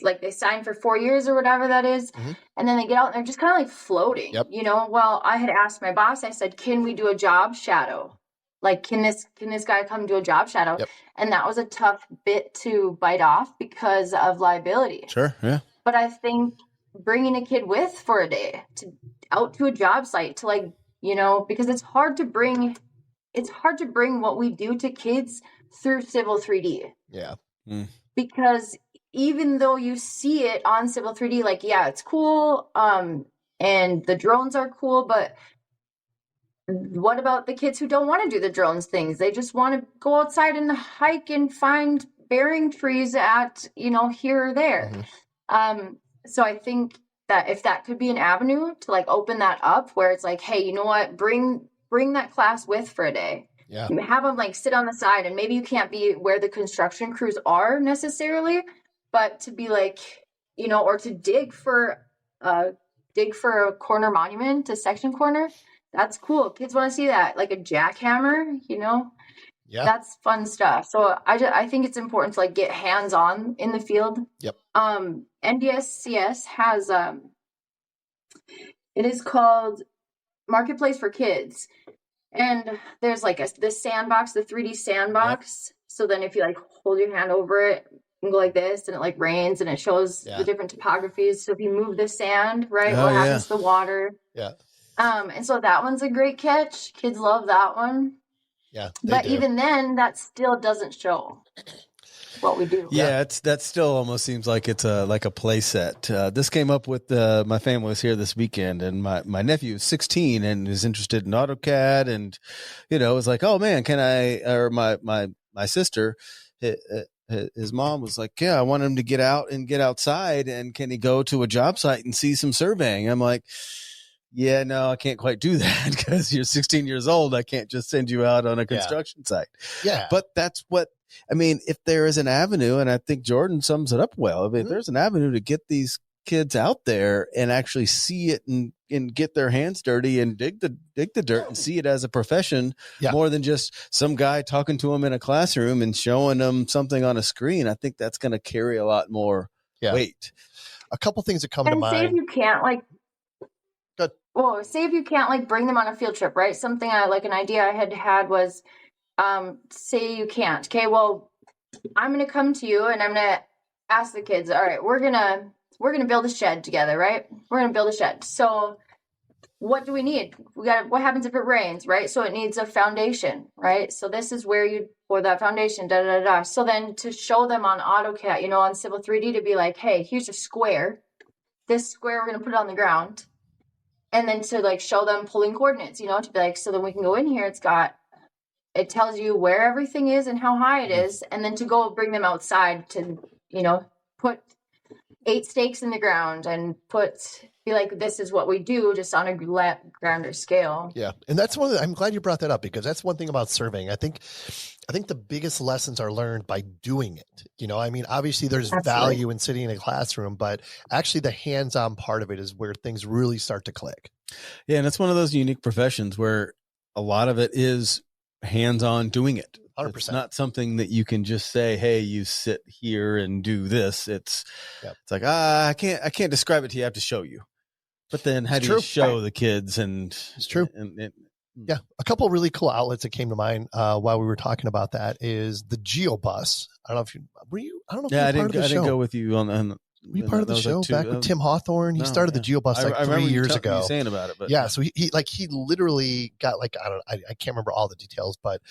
like, they sign for 4 years or whatever that is, and then they get out and they're just kind of like floating. Yep. Well, I had asked my boss, I said, can we do a job shadow? Like, can this guy come do a job shadow? Yep. And that was a tough bit to bite off because of liability. Sure. Yeah. But I think bringing a kid with for a day out to a job site to, like, because it's hard to bring what we do to kids through Civil 3D. Yeah. Because even though you see it on Civil 3D, like, yeah, it's cool, and the drones are cool, but what about the kids who don't want to do the drones things? They just want to go outside and hike and find bearing trees at, here or there. So I think that if that could be an avenue to, like, open that up, where it's like, hey, you know what, bring that class with for a day. Yeah. Have them, like, sit on the side, and maybe you can't be where the construction crews are necessarily, but to be like, or to dig for a corner monument, a section corner. That's cool. Kids want to see that, like a jackhammer, Yeah. That's fun stuff. So I think it's important to, like, get hands on in the field. Yep. NDSCS has it is called Marketplace for Kids, and there's like this sandbox, the 3D sandbox. Yep. So then if you, like, hold your hand over it and go like this, and it, like, rains, and it shows the different topographies. So if you move the sand, right, what happens to the water? Yeah. And so that one's a great catch. Kids love that one. Yeah. But even then, that still doesn't show what we do. Yeah, that still almost seems like it's like a play set. This came up with my family was here this weekend, and my nephew is 16 and is interested in AutoCAD, and was like, oh man, can I? Or my sister, his mom was like, yeah, I want him to get out and get outside, and can he go to a job site and see some surveying? I'm like, yeah, no, I can't quite do that because you're 16 years old. I can't just send you out on a construction site. Yeah. But that's what, I mean, if there is an avenue, and I think Jordyn sums it up well, I mean, if there's an avenue to get these kids out there and actually see it and get their hands dirty and dig the dirt and see it as a profession, more than just some guy talking to them in a classroom and showing them something on a screen, I think that's going to carry a lot more weight. A couple things that come to mind. Say if you can't, like, say if you can't, like, bring them on a field trip, right? Something an idea I had was, say you can't. Okay, well, I'm going to come to you and I'm going to ask the kids, all right, we're going to build a shed together, right? We're going to build a shed. So what do we need? What happens if it rains, right? So it needs a foundation, right? So this is where you pour that foundation, So then to show them on AutoCAD, on Civil 3D, to be like, hey, here's a square. This square, we're going to put it on the ground. and then to like show them pulling coordinates, you know, to be like, so then we can go in here. It tells you where everything is and how high it is. And then to go bring them outside to, you know, put 8 stakes in the ground and be like, this is what we do, just on a grander scale. Yeah. And that's I'm glad you brought that up, because that's one thing about surveying. I think the biggest lessons are learned by doing it. You know, I mean, obviously there's value in sitting in a classroom, but actually the hands-on part of it is where things really start to click. Yeah. And it's one of those unique professions where a lot of it is hands-on doing it. 100%. It's not something that you can just say, hey, you sit here and do this. It's like, I can't describe it to you. I have to show you. But then how do you show the kids? And it's true. Yeah. A couple of really cool outlets that came to mind while we were talking about that is the GeoBus. I don't know if you were you. I don't know if you were part of the show. I didn't go with you on were you part of the show back with Tim Hawthorne? He started the GeoBus like 3 years ago. You saying about it, but yeah. So he literally got like, I can't remember all the details, but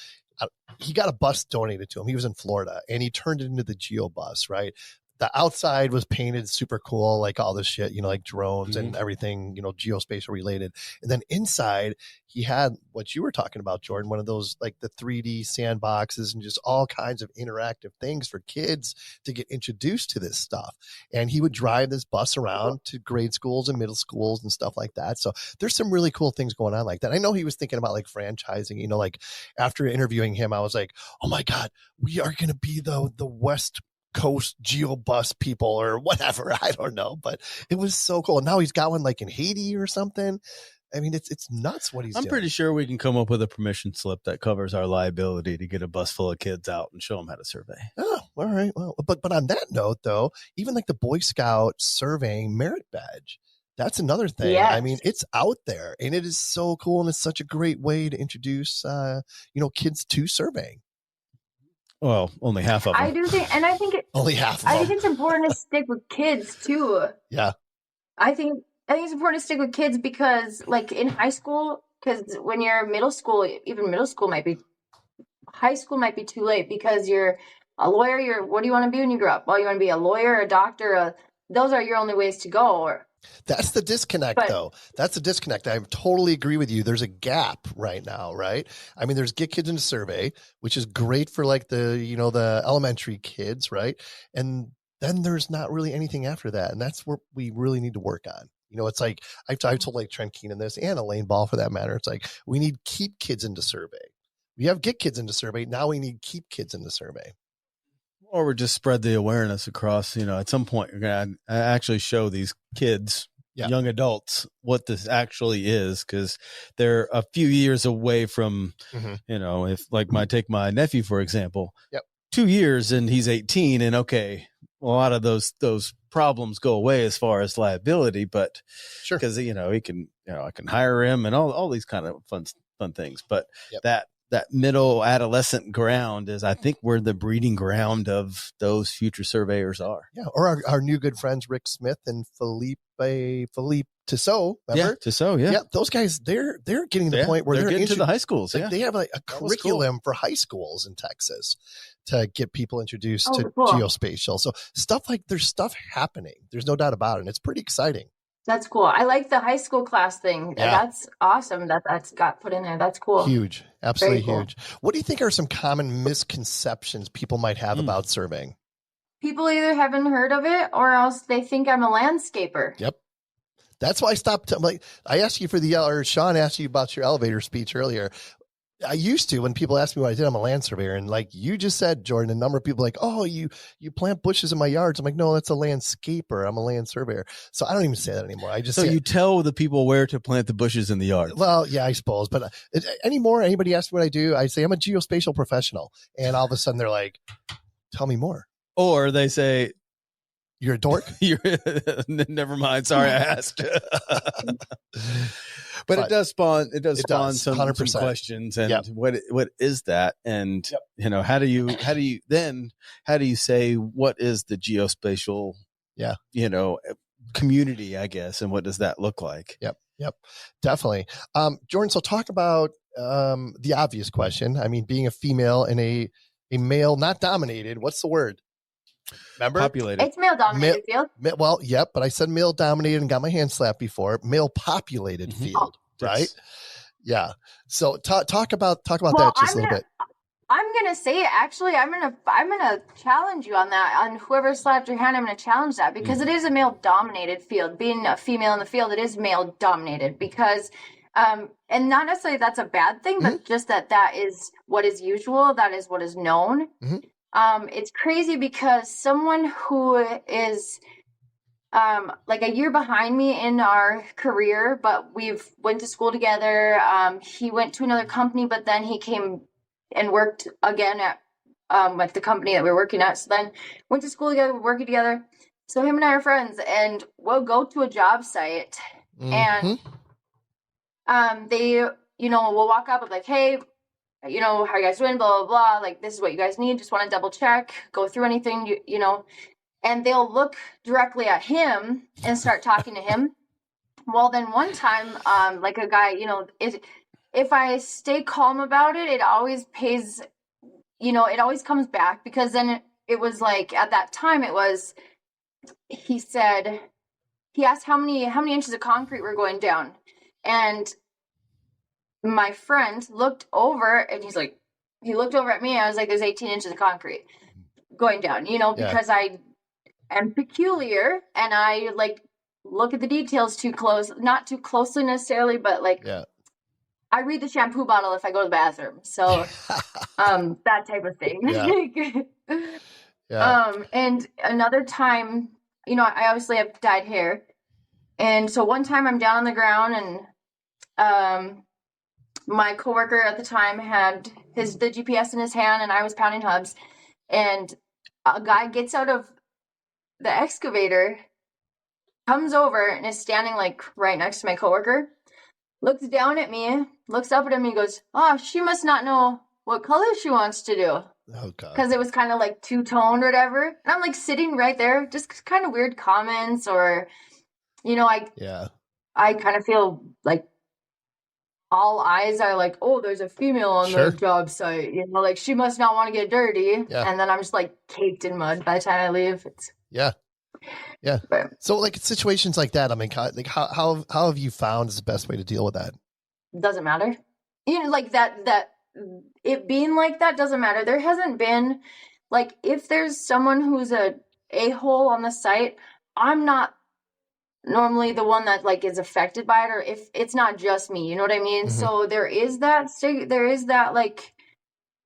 he got a bus donated to him. He was in Florida and he turned it into the GeoBus, right? The outside was painted super cool, like all this shit, you know, like drones and everything, you know, geospatial related. And then inside he had what you were talking about, Jordyn, one of those like the 3D sandboxes and just all kinds of interactive things for kids to get introduced to this stuff. And he would drive this bus around to grade schools and middle schools and stuff like that. So there's some really cool things going on like that. I know he was thinking about like franchising, you know, like after interviewing him, I was like, oh my God, we are going to be the West Coast GeoBus people or whatever. I don't know, but it was so cool. And now he's got one like in Haiti or something. I mean, it's nuts what he's doing. I'm pretty sure we can come up with a permission slip that covers our liability to get a bus full of kids out and show them how to survey. Oh, all right. Well, but on that note, though, even like the Boy Scout surveying merit badge, that's another thing. Yes. I mean, it's out there and it is so cool. And it's such a great way to introduce, kids to surveying. Well, only half of them. I do think, and I think only half of them. I think it's important to stick with kids too. Yeah. I think it's important to stick with kids because, like in high school, because when you're middle school, even middle school high school might be too late because you're a lawyer. What do you want to be when you grow up? Well, you want to be a lawyer, a doctor. Those are your only ways to go. That's the disconnect, though. That's the disconnect. I totally agree with you. There's a gap right now, right? I mean, there's Get Kids into Survey, which is great for like the elementary kids, right? And then there's not really anything after that. And that's where we really need to work on. You know, it's like I've told like Trent Keenan this and Elaine Ball for that matter. It's like we need Keep Kids into Survey. We have Get Kids into Survey. Now we need Keep Kids into Survey. Or we just spread the awareness across, at some point, you're going to actually show these kids, young adults, what this actually is, because they're a few years away from, if like take my nephew, for example, 2 years and he's 18 and okay, a lot of those problems go away as far as liability, but sure, because, he can, I can hire him and all these kind of fun things, but that middle adolescent ground is, I think, where the breeding ground of those future surveyors are. Yeah. Or our new good friends, Rick Smith and Philippe Tissot. Remember? Yeah, Tissot. Yeah. Yeah. Those guys, they're getting to the point where they're getting to the high schools. Like, they have like a curriculum for high schools in Texas to get people introduced to geospatial. So there's stuff happening. There's no doubt about it. And it's pretty exciting. That's cool. I like the high school class thing. Yeah. That's awesome that's got put in there. That's cool. Huge. Absolutely huge. What do you think are some common misconceptions people might have about surveying? People either haven't heard of it or else they think I'm a landscaper. Yep. That's why I stopped. I asked you or Sean asked you about your elevator speech earlier. I used to, when people ask me what I did, I'm a land surveyor. And like you just said, Jordyn, a number of people are like, oh, you plant bushes in my yards. I'm like, no, that's a landscaper. I'm a land surveyor. So I don't even say that anymore. I just you tell the people where to plant the bushes in the yard. Well, yeah, I suppose. But anybody asks me what I do, I say I'm a geospatial professional. And all of a sudden they're like, tell me more. Or they say, you're a dork? Never mind. Sorry, I asked. But it does spawn some questions and what is that? And how do you say what is the geospatial community, I guess, and what does that look like? Yep. Definitely. Jordyn, so talk about the obvious question. I mean, being a female in a male not dominated, what's the word? Remember? Populated. It's male dominated field. Well, yep, but I said male dominated and got my hand slapped before. Male populated field, right? Yes. Yeah. So talk about Well, that just a little bit. I'm gonna say, actually, I'm gonna challenge you on that. On whoever slapped your hand, I'm gonna challenge that because it is a male dominated field. Being a female in the field, it is male dominated because, and not necessarily that's a bad thing, but just that is what is usual. That is what is known. It's crazy because someone who is like a year behind me in our career, but we've went to school together. He went to another company, but then he came and worked again at the company that we were working at. So then went to school together, working together. So him and I are friends, and we'll go to a job site, and they, we'll walk up and like, hey, how are you guys doing? Blah, blah, blah. Like, this is what you guys need. Just want to double check, go through anything, and they'll look directly at him and start talking to him. Well, then one time, like a guy, if I stay calm about it, it always pays, it always comes back because then it was like, at that time he asked how many inches of concrete were going down. And my friend looked over and he looked over at me. I was like, there's 18 inches of concrete going down, because I am peculiar and I like look at the details too close, not too closely necessarily, but like, I read the shampoo bottle if I go to the bathroom. So, that type of thing. And another time, I obviously have dyed hair. And so one time I'm down on the ground and, my coworker at the time had the GPS in his hand and I was pounding hubs, and a guy gets out of the excavator, comes over and is standing like right next to my coworker, looks down at me, looks up at him, and he goes, oh, she must not know what color she wants to do. Oh, God. Because it was kind of like two-toned or whatever. And I'm like sitting right there, just kind of weird comments or, I kind of feel like all eyes are like, oh, there's a female on the job site. Like she must not want to get dirty. Yeah. And then I'm just like caked in mud by the time I leave. Yeah. But, so like situations like that, I mean, like how have you found is the best way to deal with that? Doesn't matter. Like that it being like that doesn't matter. There hasn't been like, if there's someone who's a-hole on the site, I'm not normally the one that like is affected by it, or if it's not just me, you know what I mean? So there is that like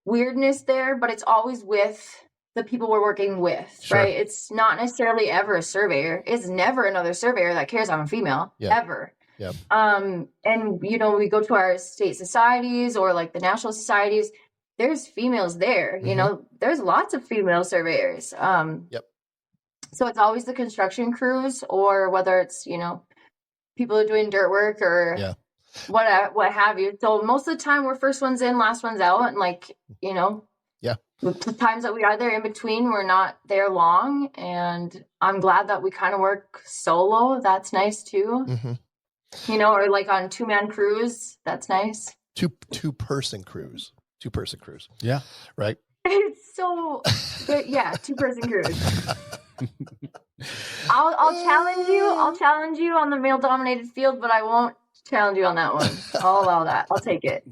weirdness there, but it's always with the people we're working with, right? It's not necessarily ever a surveyor. It's never another surveyor that cares I'm a female, ever. Yep. And we go to our state societies or like the national societies, there's females there, there's lots of female surveyors. So it's always the construction crews, or whether it's, people are doing dirt work or what have you. So most of the time we're first ones in, last ones out. And like, the times that we are there in between, we're not there long. And I'm glad that we kind of work solo. That's nice too. Or like on 2-man crews. That's nice. Two-person crews. Yeah. Right. It's so good. Yeah. 2-person crews. I'll challenge you on the male dominated field, but I won't challenge you on that one. I'll allow that. I'll take it.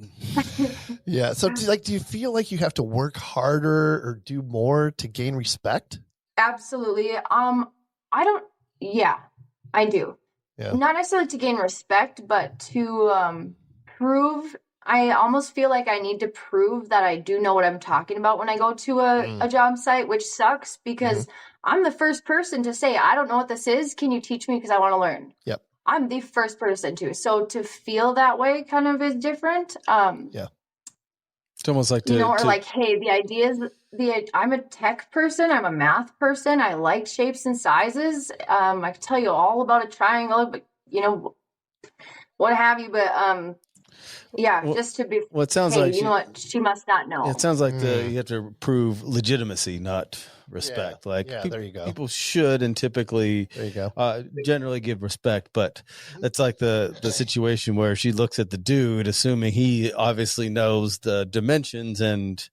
Yeah. So do you feel like you have to work harder or do more to gain respect? Absolutely. I do. Yeah. Not necessarily to gain respect, but to prove. I almost feel like I need to prove that I do know what I'm talking about when I go to a job site, which sucks because I'm the first person to say, I don't know what this is. Can you teach me? Because I want to learn. Yep. I'm the first person to. So to feel that way kind of is different. It's almost like like, hey, the idea is I'm a tech person. I'm a math person. I like shapes and sizes. I can tell you all about a triangle, but what have you. But just to be. Well, it sounds like what? She must not know. It sounds like you have to prove legitimacy, not respect. There you go. People should and typically there you go. Generally give respect, but it's like the situation where she looks at the dude, assuming he obviously knows the dimensions, and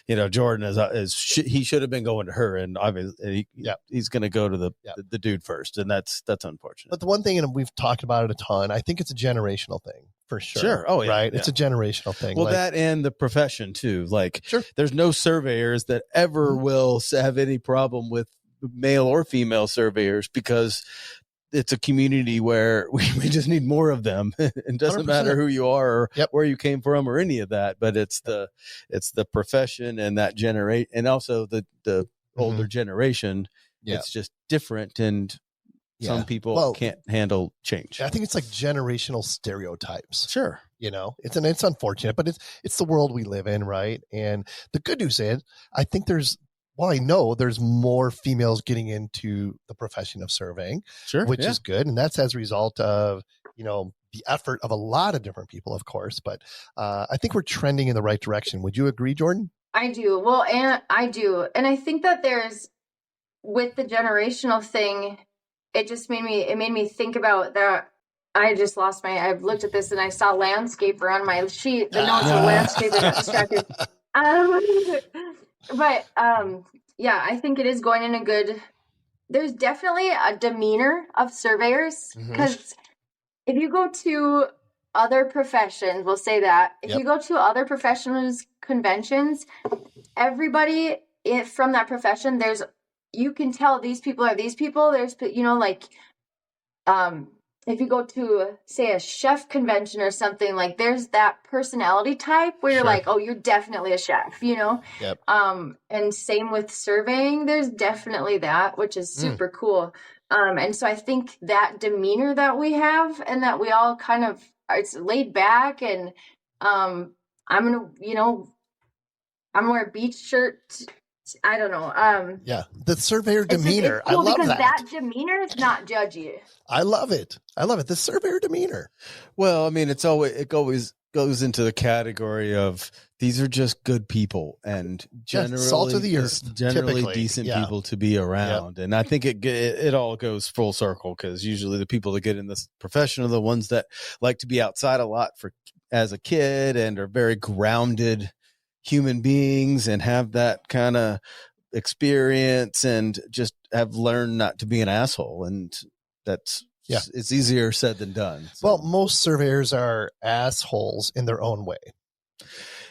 Jordyn he should have been going to her, and obviously he's going to go to the dude first, and that's unfortunate. But the one thing, and we've talked about it a ton, I think it's a generational thing. For sure. Sure. Oh, yeah. Right. Yeah. It's a generational thing. Well, that and the profession too. Sure. There's no surveyors that ever will have any problem with male or female surveyors, because it's a community where we just need more of them. It doesn't 100%. matter who you are or where you came from or any of that, but it's the profession and that generate, and also the older generation. Yeah. It's just different, and some people can't handle change. I think it's like generational stereotypes. Sure. It's unfortunate, but it's the world we live in, right? And the good news is, I think I know there's more females getting into the profession of surveying, which is good. And that's as a result of, the effort of a lot of different people, of course. But I think we're trending in the right direction. Would you agree, Jordyn? I do. Well, and I do. And I think that with the generational thing, it made me think about that. I just lost I've looked at this and I saw landscaper on my sheet. The notes of landscaper got distracted. But I think it is going in a good, there's definitely a demeanor of surveyors, because if you go to other professions, we'll say that, if you go to other professionals' conventions, everybody from that profession, you can tell these people are these people. There's, if you go to, say, a chef convention or something, like there's that personality type where you're like, oh, you're definitely a chef, Yep. And same with surveying. There's definitely that, which is super cool. And so I think that demeanor that we have, and that we all kind of, it's laid back, and I'm going to, I'm wear a beach shirt. I don't know. The surveyor demeanor. It's cool, I love because that demeanor is not judgy. I love it. The surveyor demeanor. Well, I mean, it always goes into the category of these are just good people, and generally salt of the earth, generally typically. decent people to be around. And I think it all goes full circle, because usually the people that get in this profession are the ones that like to be outside a lot as a kid, and are very grounded human beings, and have that kind of experience, and just have learned not to be an asshole. And that's it's easier said than done. So. Well, most surveyors are assholes in their own way.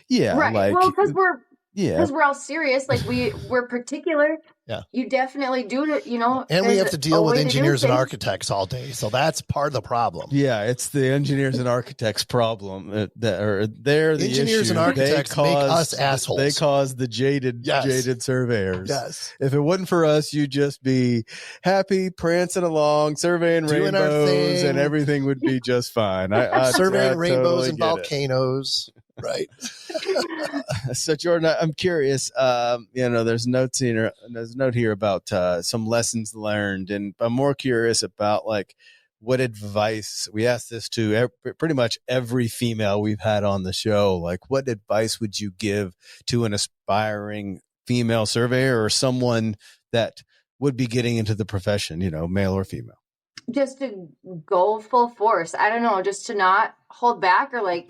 Yeah, right. Well, because we're all serious. Like we're particular. Yeah. You definitely do it, And we have to deal with engineers and architects all day. So that's part of the problem. Yeah, it's the engineers and architects problem. They're the engineers issue. and architects make us assholes. They cause the jaded surveyors. Yes. If it wasn't for us, you'd just be happy, prancing along, surveying doing rainbows, and everything would be just fine. Surveying rainbows totally and volcanoes. Right. So Jordyn, I'm curious. There's a note here about some lessons learned, and I'm more curious about what advice. We asked this to pretty much every female we've had on the show. Like, what advice would you give to an aspiring female surveyor, or someone that would be getting into the profession, male or female? Just to go full force. I don't know, just to not hold back, or we're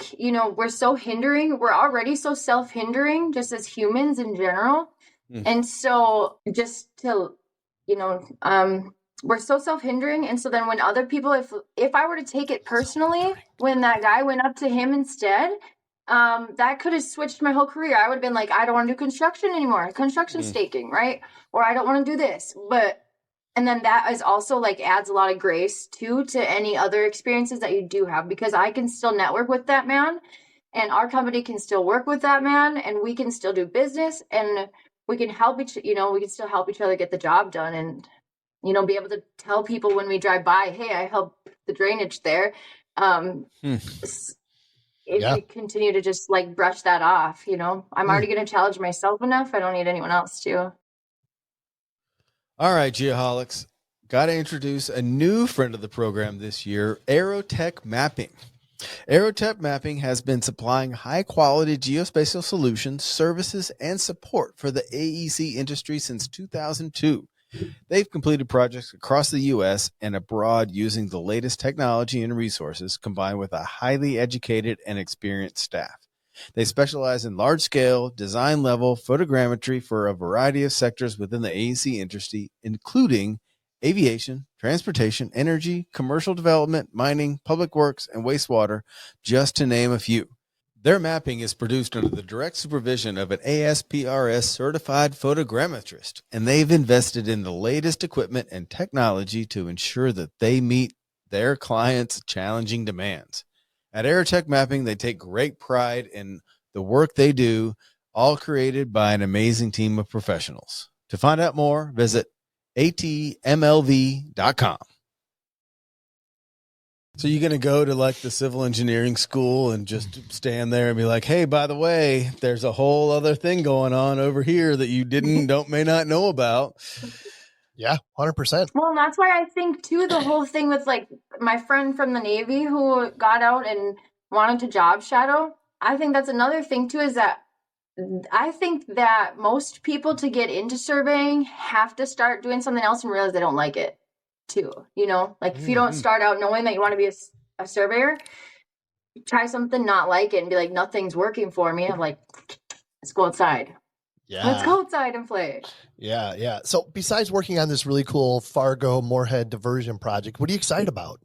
already so self-hindering just as humans in general. And so just to, we're so self-hindering. And so then when other people, if I were to take it personally, when that guy went up to him instead, that could have switched my whole career. I would have been like, I don't want to do construction anymore, construction staking, right? Or I don't want to do this. And then that is also adds a lot of grace too to any other experiences that you do have, because I can still network with that man, and our company can still work with that man, and we can still do business, and we can we can still help each other get the job done, and, be able to tell people when we drive by, hey, I helped the drainage there. If we continue to just brush that off, I'm already going to challenge myself enough. I don't need anyone else to. All right, Geoholics, got to introduce a new friend of the program this year, Aerotech Mapping. Aerotech Mapping has been supplying high-quality geospatial solutions, services, and support for the AEC industry since 2002. They've completed projects across the U.S. and abroad using the latest technology and resources combined with a highly educated and experienced staff. They specialize in large-scale, design-level photogrammetry for a variety of sectors within the AEC industry, including aviation, transportation, energy, commercial development, mining, public works, and wastewater, just to name a few. Their mapping is produced under the direct supervision of an ASPRS certified photogrammetrist, and they've invested in the latest equipment and technology to ensure that they meet their clients' challenging demands. At Aerotech Mapping, they take great pride in the work they do, all created by an amazing team of professionals. To find out more, visit atmlv.com. So you're going to go to like the civil engineering school and just stand there and be like, hey, by the way, there's a whole other thing going on over here that you may not know about. Yeah, 100%. Well, and that's why I think too, the whole thing with like my friend from the Navy who got out and wanted to job shadow. I think that's another thing too, is that I think that most people to get into surveying have to start doing something else and realize they don't like it too. You know, like if you don't start out knowing that you want to be a surveyor, try something not like it and be like, nothing's working for me. I'm like, let's go outside. Yeah. Let's go outside and play. Yeah, yeah. So besides working on this really cool Fargo Moorhead diversion project, what are you excited about?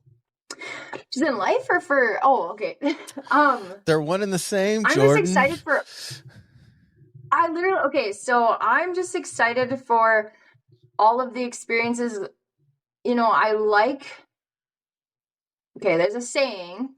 Just in life or for, oh, okay. They're one and the same, I'm Jordyn. just excited for, so I'm just excited for all of the experiences. You know, there's a saying,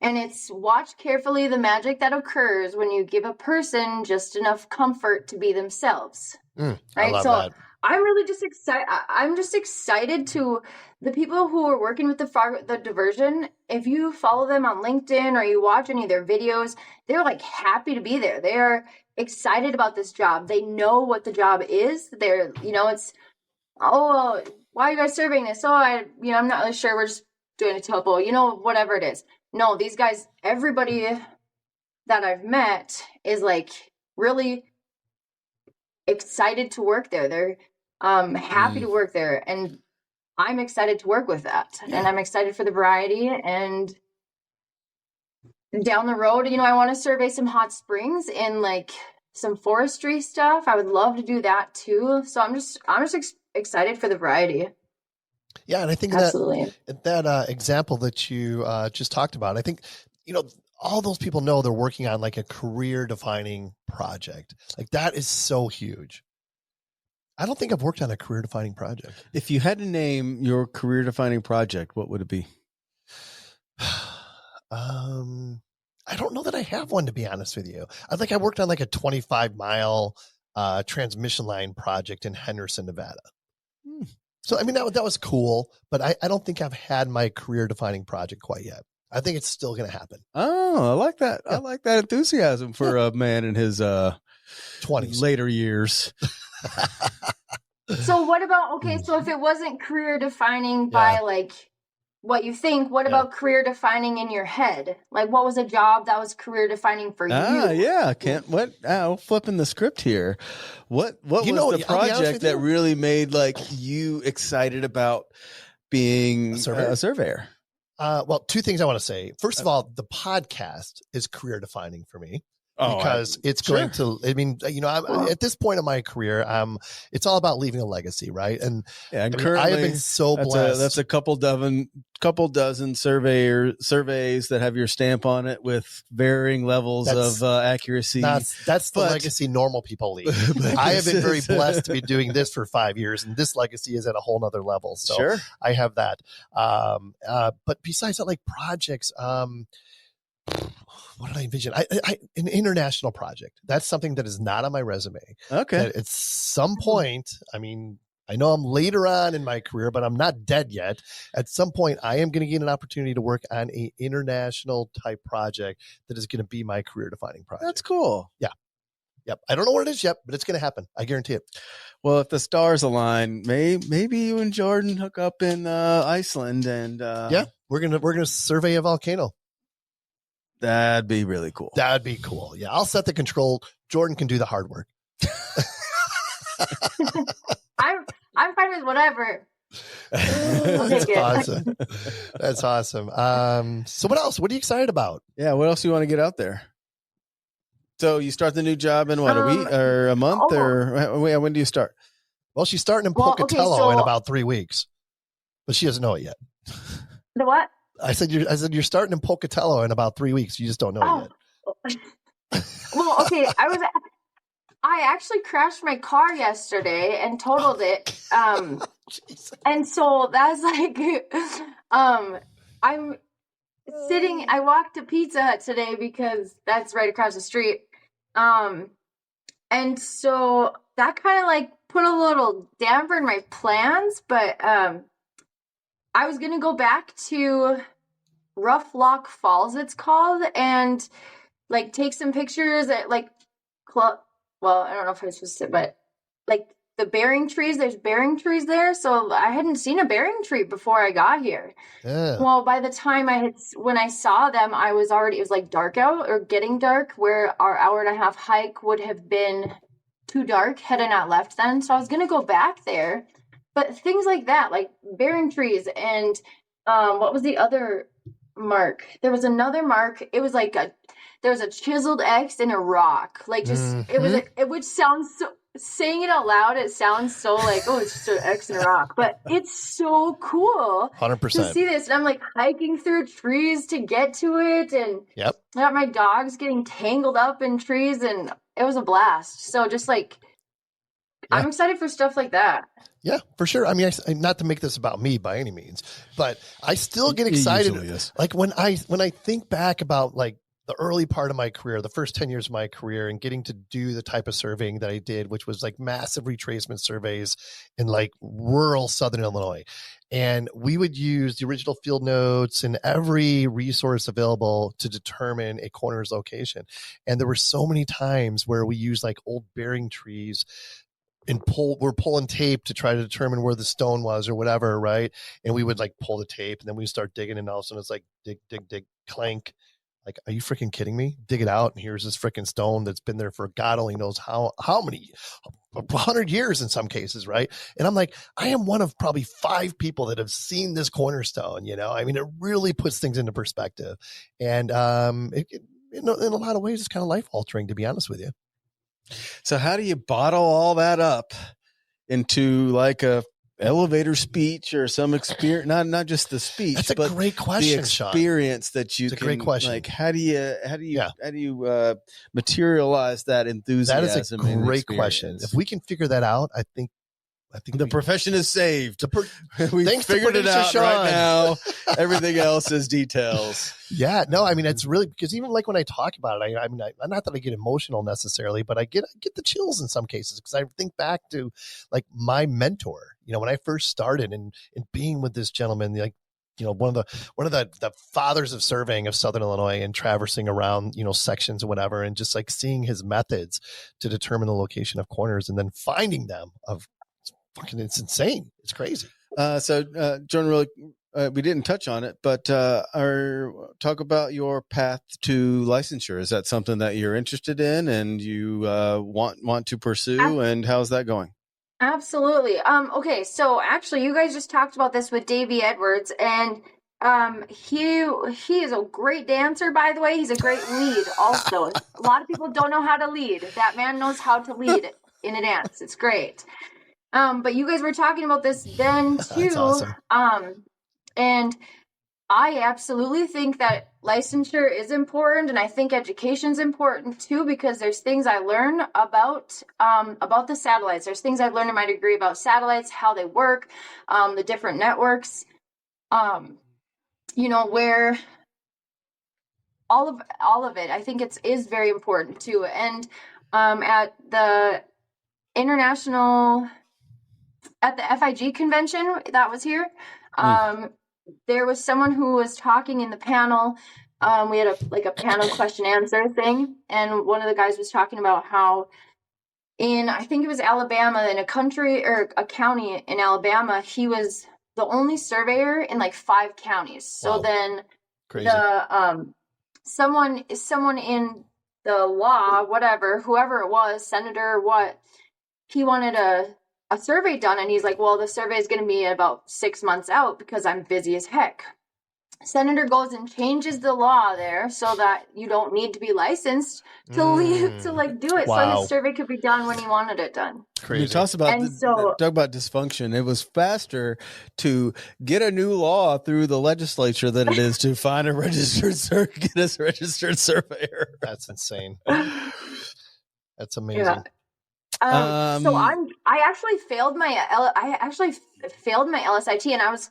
and it's watch carefully the magic that occurs when you give a person just enough comfort to be themselves. Right. I love that. I'm really just excited. I'm just excited to the people who are working with the diversion. If you follow them on LinkedIn or you watch any of their videos, they're like happy to be there. They're excited about this job. They know what the job is. They're, it's, oh, why are you guys surveying this? Oh, I'm not really sure. We're just doing a topo, whatever it is. No, these guys, everybody that I've met is like really excited to work there. They're happy to work there, and I'm excited to work with that. And I'm excited for the variety. And down the road, I want to survey some hot springs and like some forestry stuff. I would love to do that too. So I'm just excited for the variety. Yeah, and I think that example that you just talked about, I think all those people know they're working on like a career-defining project. Like that is so huge. I don't think I've worked on a career-defining project. If you had to name your career-defining project, what would it be? I don't know that I have one, to be honest with you. I worked on like a 25-mile transmission line project in Henderson, Nevada. So, I mean, that was cool, but I don't think I've had my career-defining project quite yet. I think it's still going to happen. Oh, I like that. Yeah. I like that enthusiasm for a man in his 20s, later years. So what about, so if it wasn't career defining by like what you think, what about career defining in your head? Like what was a job that was career defining for you? Yeah. Flipping the script here. What was the project that really made like you excited about being a surveyor? Well, two things I want to say. First of all, the podcast is career defining for me. Because it's going to, I'm, at this point in my career, it's all about leaving a legacy, right? And currently, I have been so blessed. That's a couple dozen surveys that have your stamp on it with varying levels of accuracy. That's the legacy normal people leave. I have been very blessed to be doing this for 5 years, and this legacy is at a whole nother level. So I have that. But besides that, like projects, what did I envision? An international project. That's something that is not on my resume. Okay. That at some point, I mean, I know I'm later on in my career, but I'm not dead yet. At some point, I am going to get an opportunity to work on an international type project that is going to be my career defining project. That's cool. Yeah. Yep. I don't know what it is yet, but it's going to happen. I guarantee it. Well, if the stars align, maybe you and Jordyn hook up in Iceland and We're gonna survey a volcano. That'd be really cool. That'd be cool. Yeah, I'll set the control. Jordyn can do the hard work. I'm fine with whatever. That's awesome. That's awesome. So what else? What are you excited about? Yeah, what else do you want to get out there? So you start the new job in what, a week or a month or when do you start? Well, she's starting in Pocatello in about 3 weeks, but she doesn't know it yet. The what? I said you're starting in Pocatello in about 3 weeks. You just don't know it yet. Well, okay. I actually crashed my car yesterday and totaled it. And so that's like, I'm sitting, I walked to Pizza Hut today because that's right across the street. And so that kind of like put a little damper in my plans, but, I was going to go back to Rough Lock Falls, it's called, and like take some pictures at like, well, I don't know if I was supposed to, but like the bearing trees, there's bearing trees there. So I hadn't seen a bearing tree before I got here. Yeah. Well, by the time when I saw them, it was like dark out or getting dark, where our hour-and-a-half hike would have been too dark had I not left then. So I was going to go back there, but things like that, like bearing trees and, what was the other mark? There was another mark. It was like there was a chiseled X in a rock. Like just, it would sound so, saying it out loud, it sounds so like, oh, it's just an X in a rock. But it's so cool 100% to see this. And I'm like hiking through trees to get to it. And I got my dogs getting tangled up in trees and it was a blast. So just like, I'm excited for stuff like that. Yeah, for sure. I mean, not to make this about me by any means, but I still get excited. Like when I think back about like the early part of my career, the first 10 years of my career, and getting to do the type of surveying that I did, which was like massive retracement surveys in like rural Southern Illinois. And we would use the original field notes and every resource available to determine a corner's location. And there were so many times where we used like old bearing trees and we're pulling tape to try to determine where the stone was or whatever, right? And we would like pull the tape and then we start digging, and all of a sudden it's like dig, clank. Like, are you freaking kidding me? Dig it out, and here's this freaking stone that's been there for God only knows how many, 100 years in some cases, right? And I'm like, I am one of probably 5 people that have seen this cornerstone, you know? I mean, it really puts things into perspective. And in a lot of ways, it's kind of life-altering, to be honest with you. So how do you bottle all that up into like a elevator speech or some experience? Not just the speech. That's a great question, the experience Sean. That you it's can. A great question. Like, how do you materialize that enthusiasm? That is a great question. If we can figure that out, I think the profession is saved. We Thanks figured it out Sean. right now. Everything else is details. Yeah, no, I mean, it's really, because even like when I talk about it, I mean, not that I get emotional necessarily, but I get the chills in some cases, because I think back to like my mentor, you know, when I first started and being with this gentleman, like, you know, one of the fathers of surveying of Southern Illinois, and traversing around, you know, sections and whatever, and just like seeing his methods to determine the location of corners and then finding them it's insane. It's crazy. So, Jordyn, really, we didn't touch on it, but talk about your path to licensure. Is that something that you're interested in and you want to pursue? And how's that going? Absolutely. Okay, so actually, you guys just talked about this with Davey Edwards, and he is a great dancer. By the way, he's a great lead. Also, a lot of people don't know how to lead. That man knows how to lead in a dance. It's great. But you guys were talking about this then too. That's awesome. And I absolutely think that licensure is important, and I think education is important too, because there's things I learn about the satellites. There's things I've learned in my degree about satellites, how they work, the different networks, you know, where all of it. I think is very important too. And at the FIG convention that was here, there was someone who was talking in the panel. We had a panel question answer thing, and one of the guys was talking about how I think it was Alabama, in a country or a county in Alabama, he was the only surveyor in like 5 counties. So Wow. then Crazy. the someone in the law, whatever, whoever it was, senator, what, he wanted a survey done, and he's like, well, the survey is going to be about 6 months out because I'm busy as heck. Senator goes and changes the law there so that you don't need to be licensed to leave to like do it. Wow. So his survey could be done when he wanted it done. Crazy. Talk about And so- talk about dysfunction. It was faster to get a new law through the legislature than it is to find a registered surveyor. That's insane. That's amazing. Yeah. So I actually failed my LSIT, and I was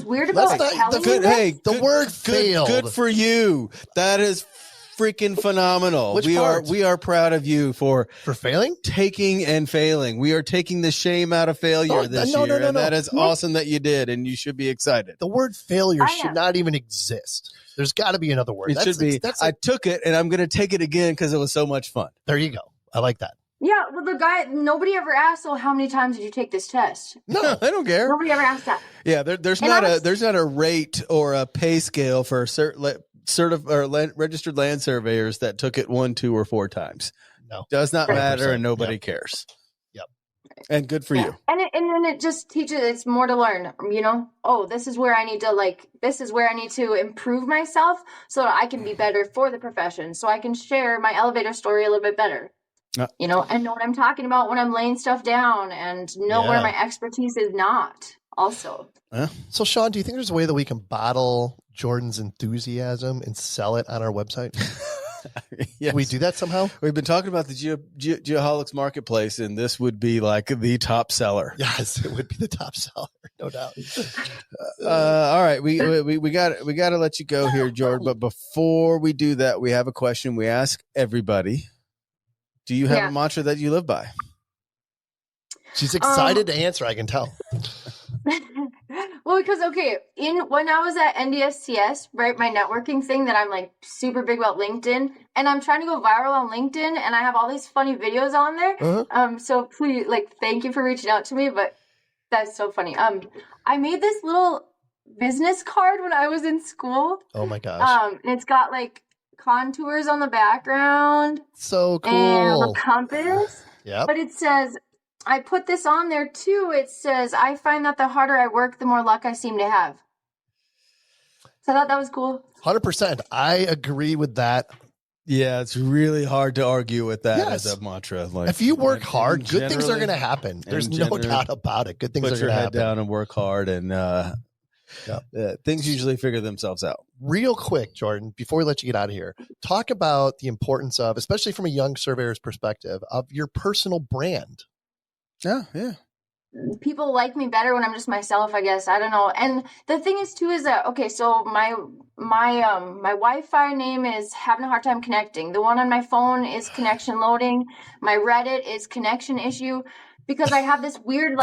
weird about telling you this. The word failed. Good for you. That is freaking phenomenal. Which we part? are proud of you for failing, taking and failing. We are taking the shame out of failure this year, and that is awesome that you did, and you should be excited. The word failure should not even exist. There's got to be another word. It should be. I took it, and I'm going to take it again because it was so much fun. There you go. I like that. Yeah, well, nobody ever asked, well, how many times did you take this test? No, I don't care. Nobody ever asked that. Yeah, there's not a rate or a pay scale for registered land surveyors that took it 1, 2, or 4 times. No, does not matter, and nobody cares. Yep, and good for you. And then it just teaches. It's more to learn. You know, this is where I need to improve myself so that I can be better for the profession, so I can share my elevator story a little bit better. You know, and know what I'm talking about when I'm laying stuff down, and know where my expertise is not also. So, Sean, do you think there's a way that we can bottle Jordyn's enthusiasm and sell it on our website? Yes. Can we do that somehow? We've been talking about the Geoholics Marketplace, and this would be like the top seller. Yes, it would be the top seller, no doubt. All right, we got to let you go here, Jordyn. But before we do that, we have a question we ask everybody. Do you have a mantra that you live by? She's excited to answer, I can tell. Well, because when I was at NDSCS, right, my networking thing that I'm like super big about LinkedIn, and I'm trying to go viral on LinkedIn, and I have all these funny videos on there. So please, thank you for reaching out to me, but that's so funny. I made this little business card when I was in school. Oh my gosh. And it's got contours on the background. So cool. And a compass. Yeah. But it says, I put this on there too. It says, I find that the harder I work, the more luck I seem to have. So I thought that was cool. 100%. I agree with that. Yeah, it's really hard to argue with that as a mantra. If you work hard, good things are going to happen. There's no doubt about it. Good things are going to happen. Put your head down and work hard, and things usually figure themselves out. Real quick, Jordyn, before we let you get out of here, talk about the importance of, especially from a young surveyor's perspective, of your personal brand. Yeah. People like me better when I'm just myself, I guess. I don't know. And the thing is too is that so my Wi-Fi name is having a hard time connecting. The one on my phone is connection loading. My Reddit is connection issue, because I have this weird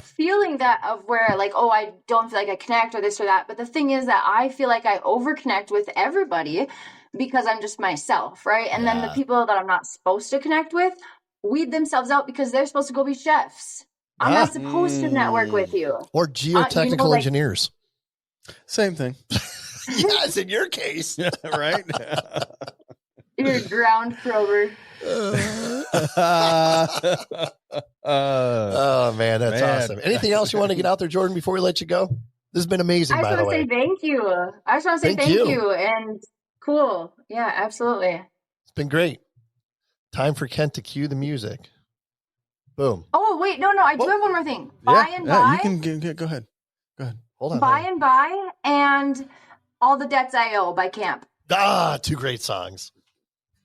feeling of where I don't feel like I connect or this or that. But the thing is that I feel like I over connect with everybody because I'm just myself, right? And then the people that I'm not supposed to connect with weed themselves out because they're supposed to go be chefs. I'm not supposed to network with you. Or geotechnical engineers. Same thing. Yes, in your case. Right? You're a ground prober. Oh, man, that's awesome. Anything else you want to get out there, Jordyn, before we let you go? This has been amazing, by the way. I just want to say thank you. I just want to say thank you. And cool. Yeah, absolutely. It's been great. Time for Kent to cue the music. Boom. Oh, wait. No. I do have one more thing. By and by. You can go ahead. Go ahead. Hold on. By and by and All the Debts I Owe by Camp. 2 great songs.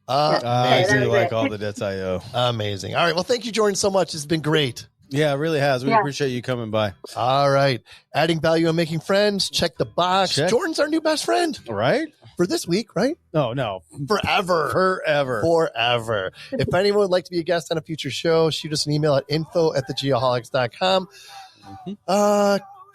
I do like All the Debts I Owe. Amazing. All right. Well, thank you, Jordyn, so much. It's been great. Yeah, it really has. We appreciate you coming by. All right. Adding value and making friends. Check the box. Check. Jordyn's our new best friend. Right? For this week, right? No. Forever. If anyone would like to be a guest on a future show, shoot us an email at info@thegeoholics.com.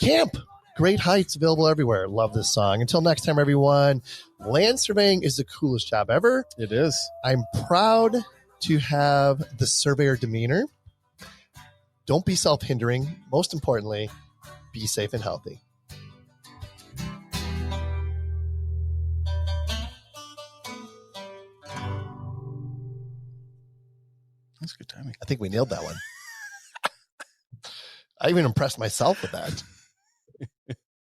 Camp. Great Heights, available everywhere. Love this song. Until next time, everyone, land surveying is the coolest job ever. It is. I'm proud to have the surveyor demeanor. Don't be self-hindering. Most importantly, Be safe and healthy. That's good timing. I think we nailed that one. I even impressed myself with that.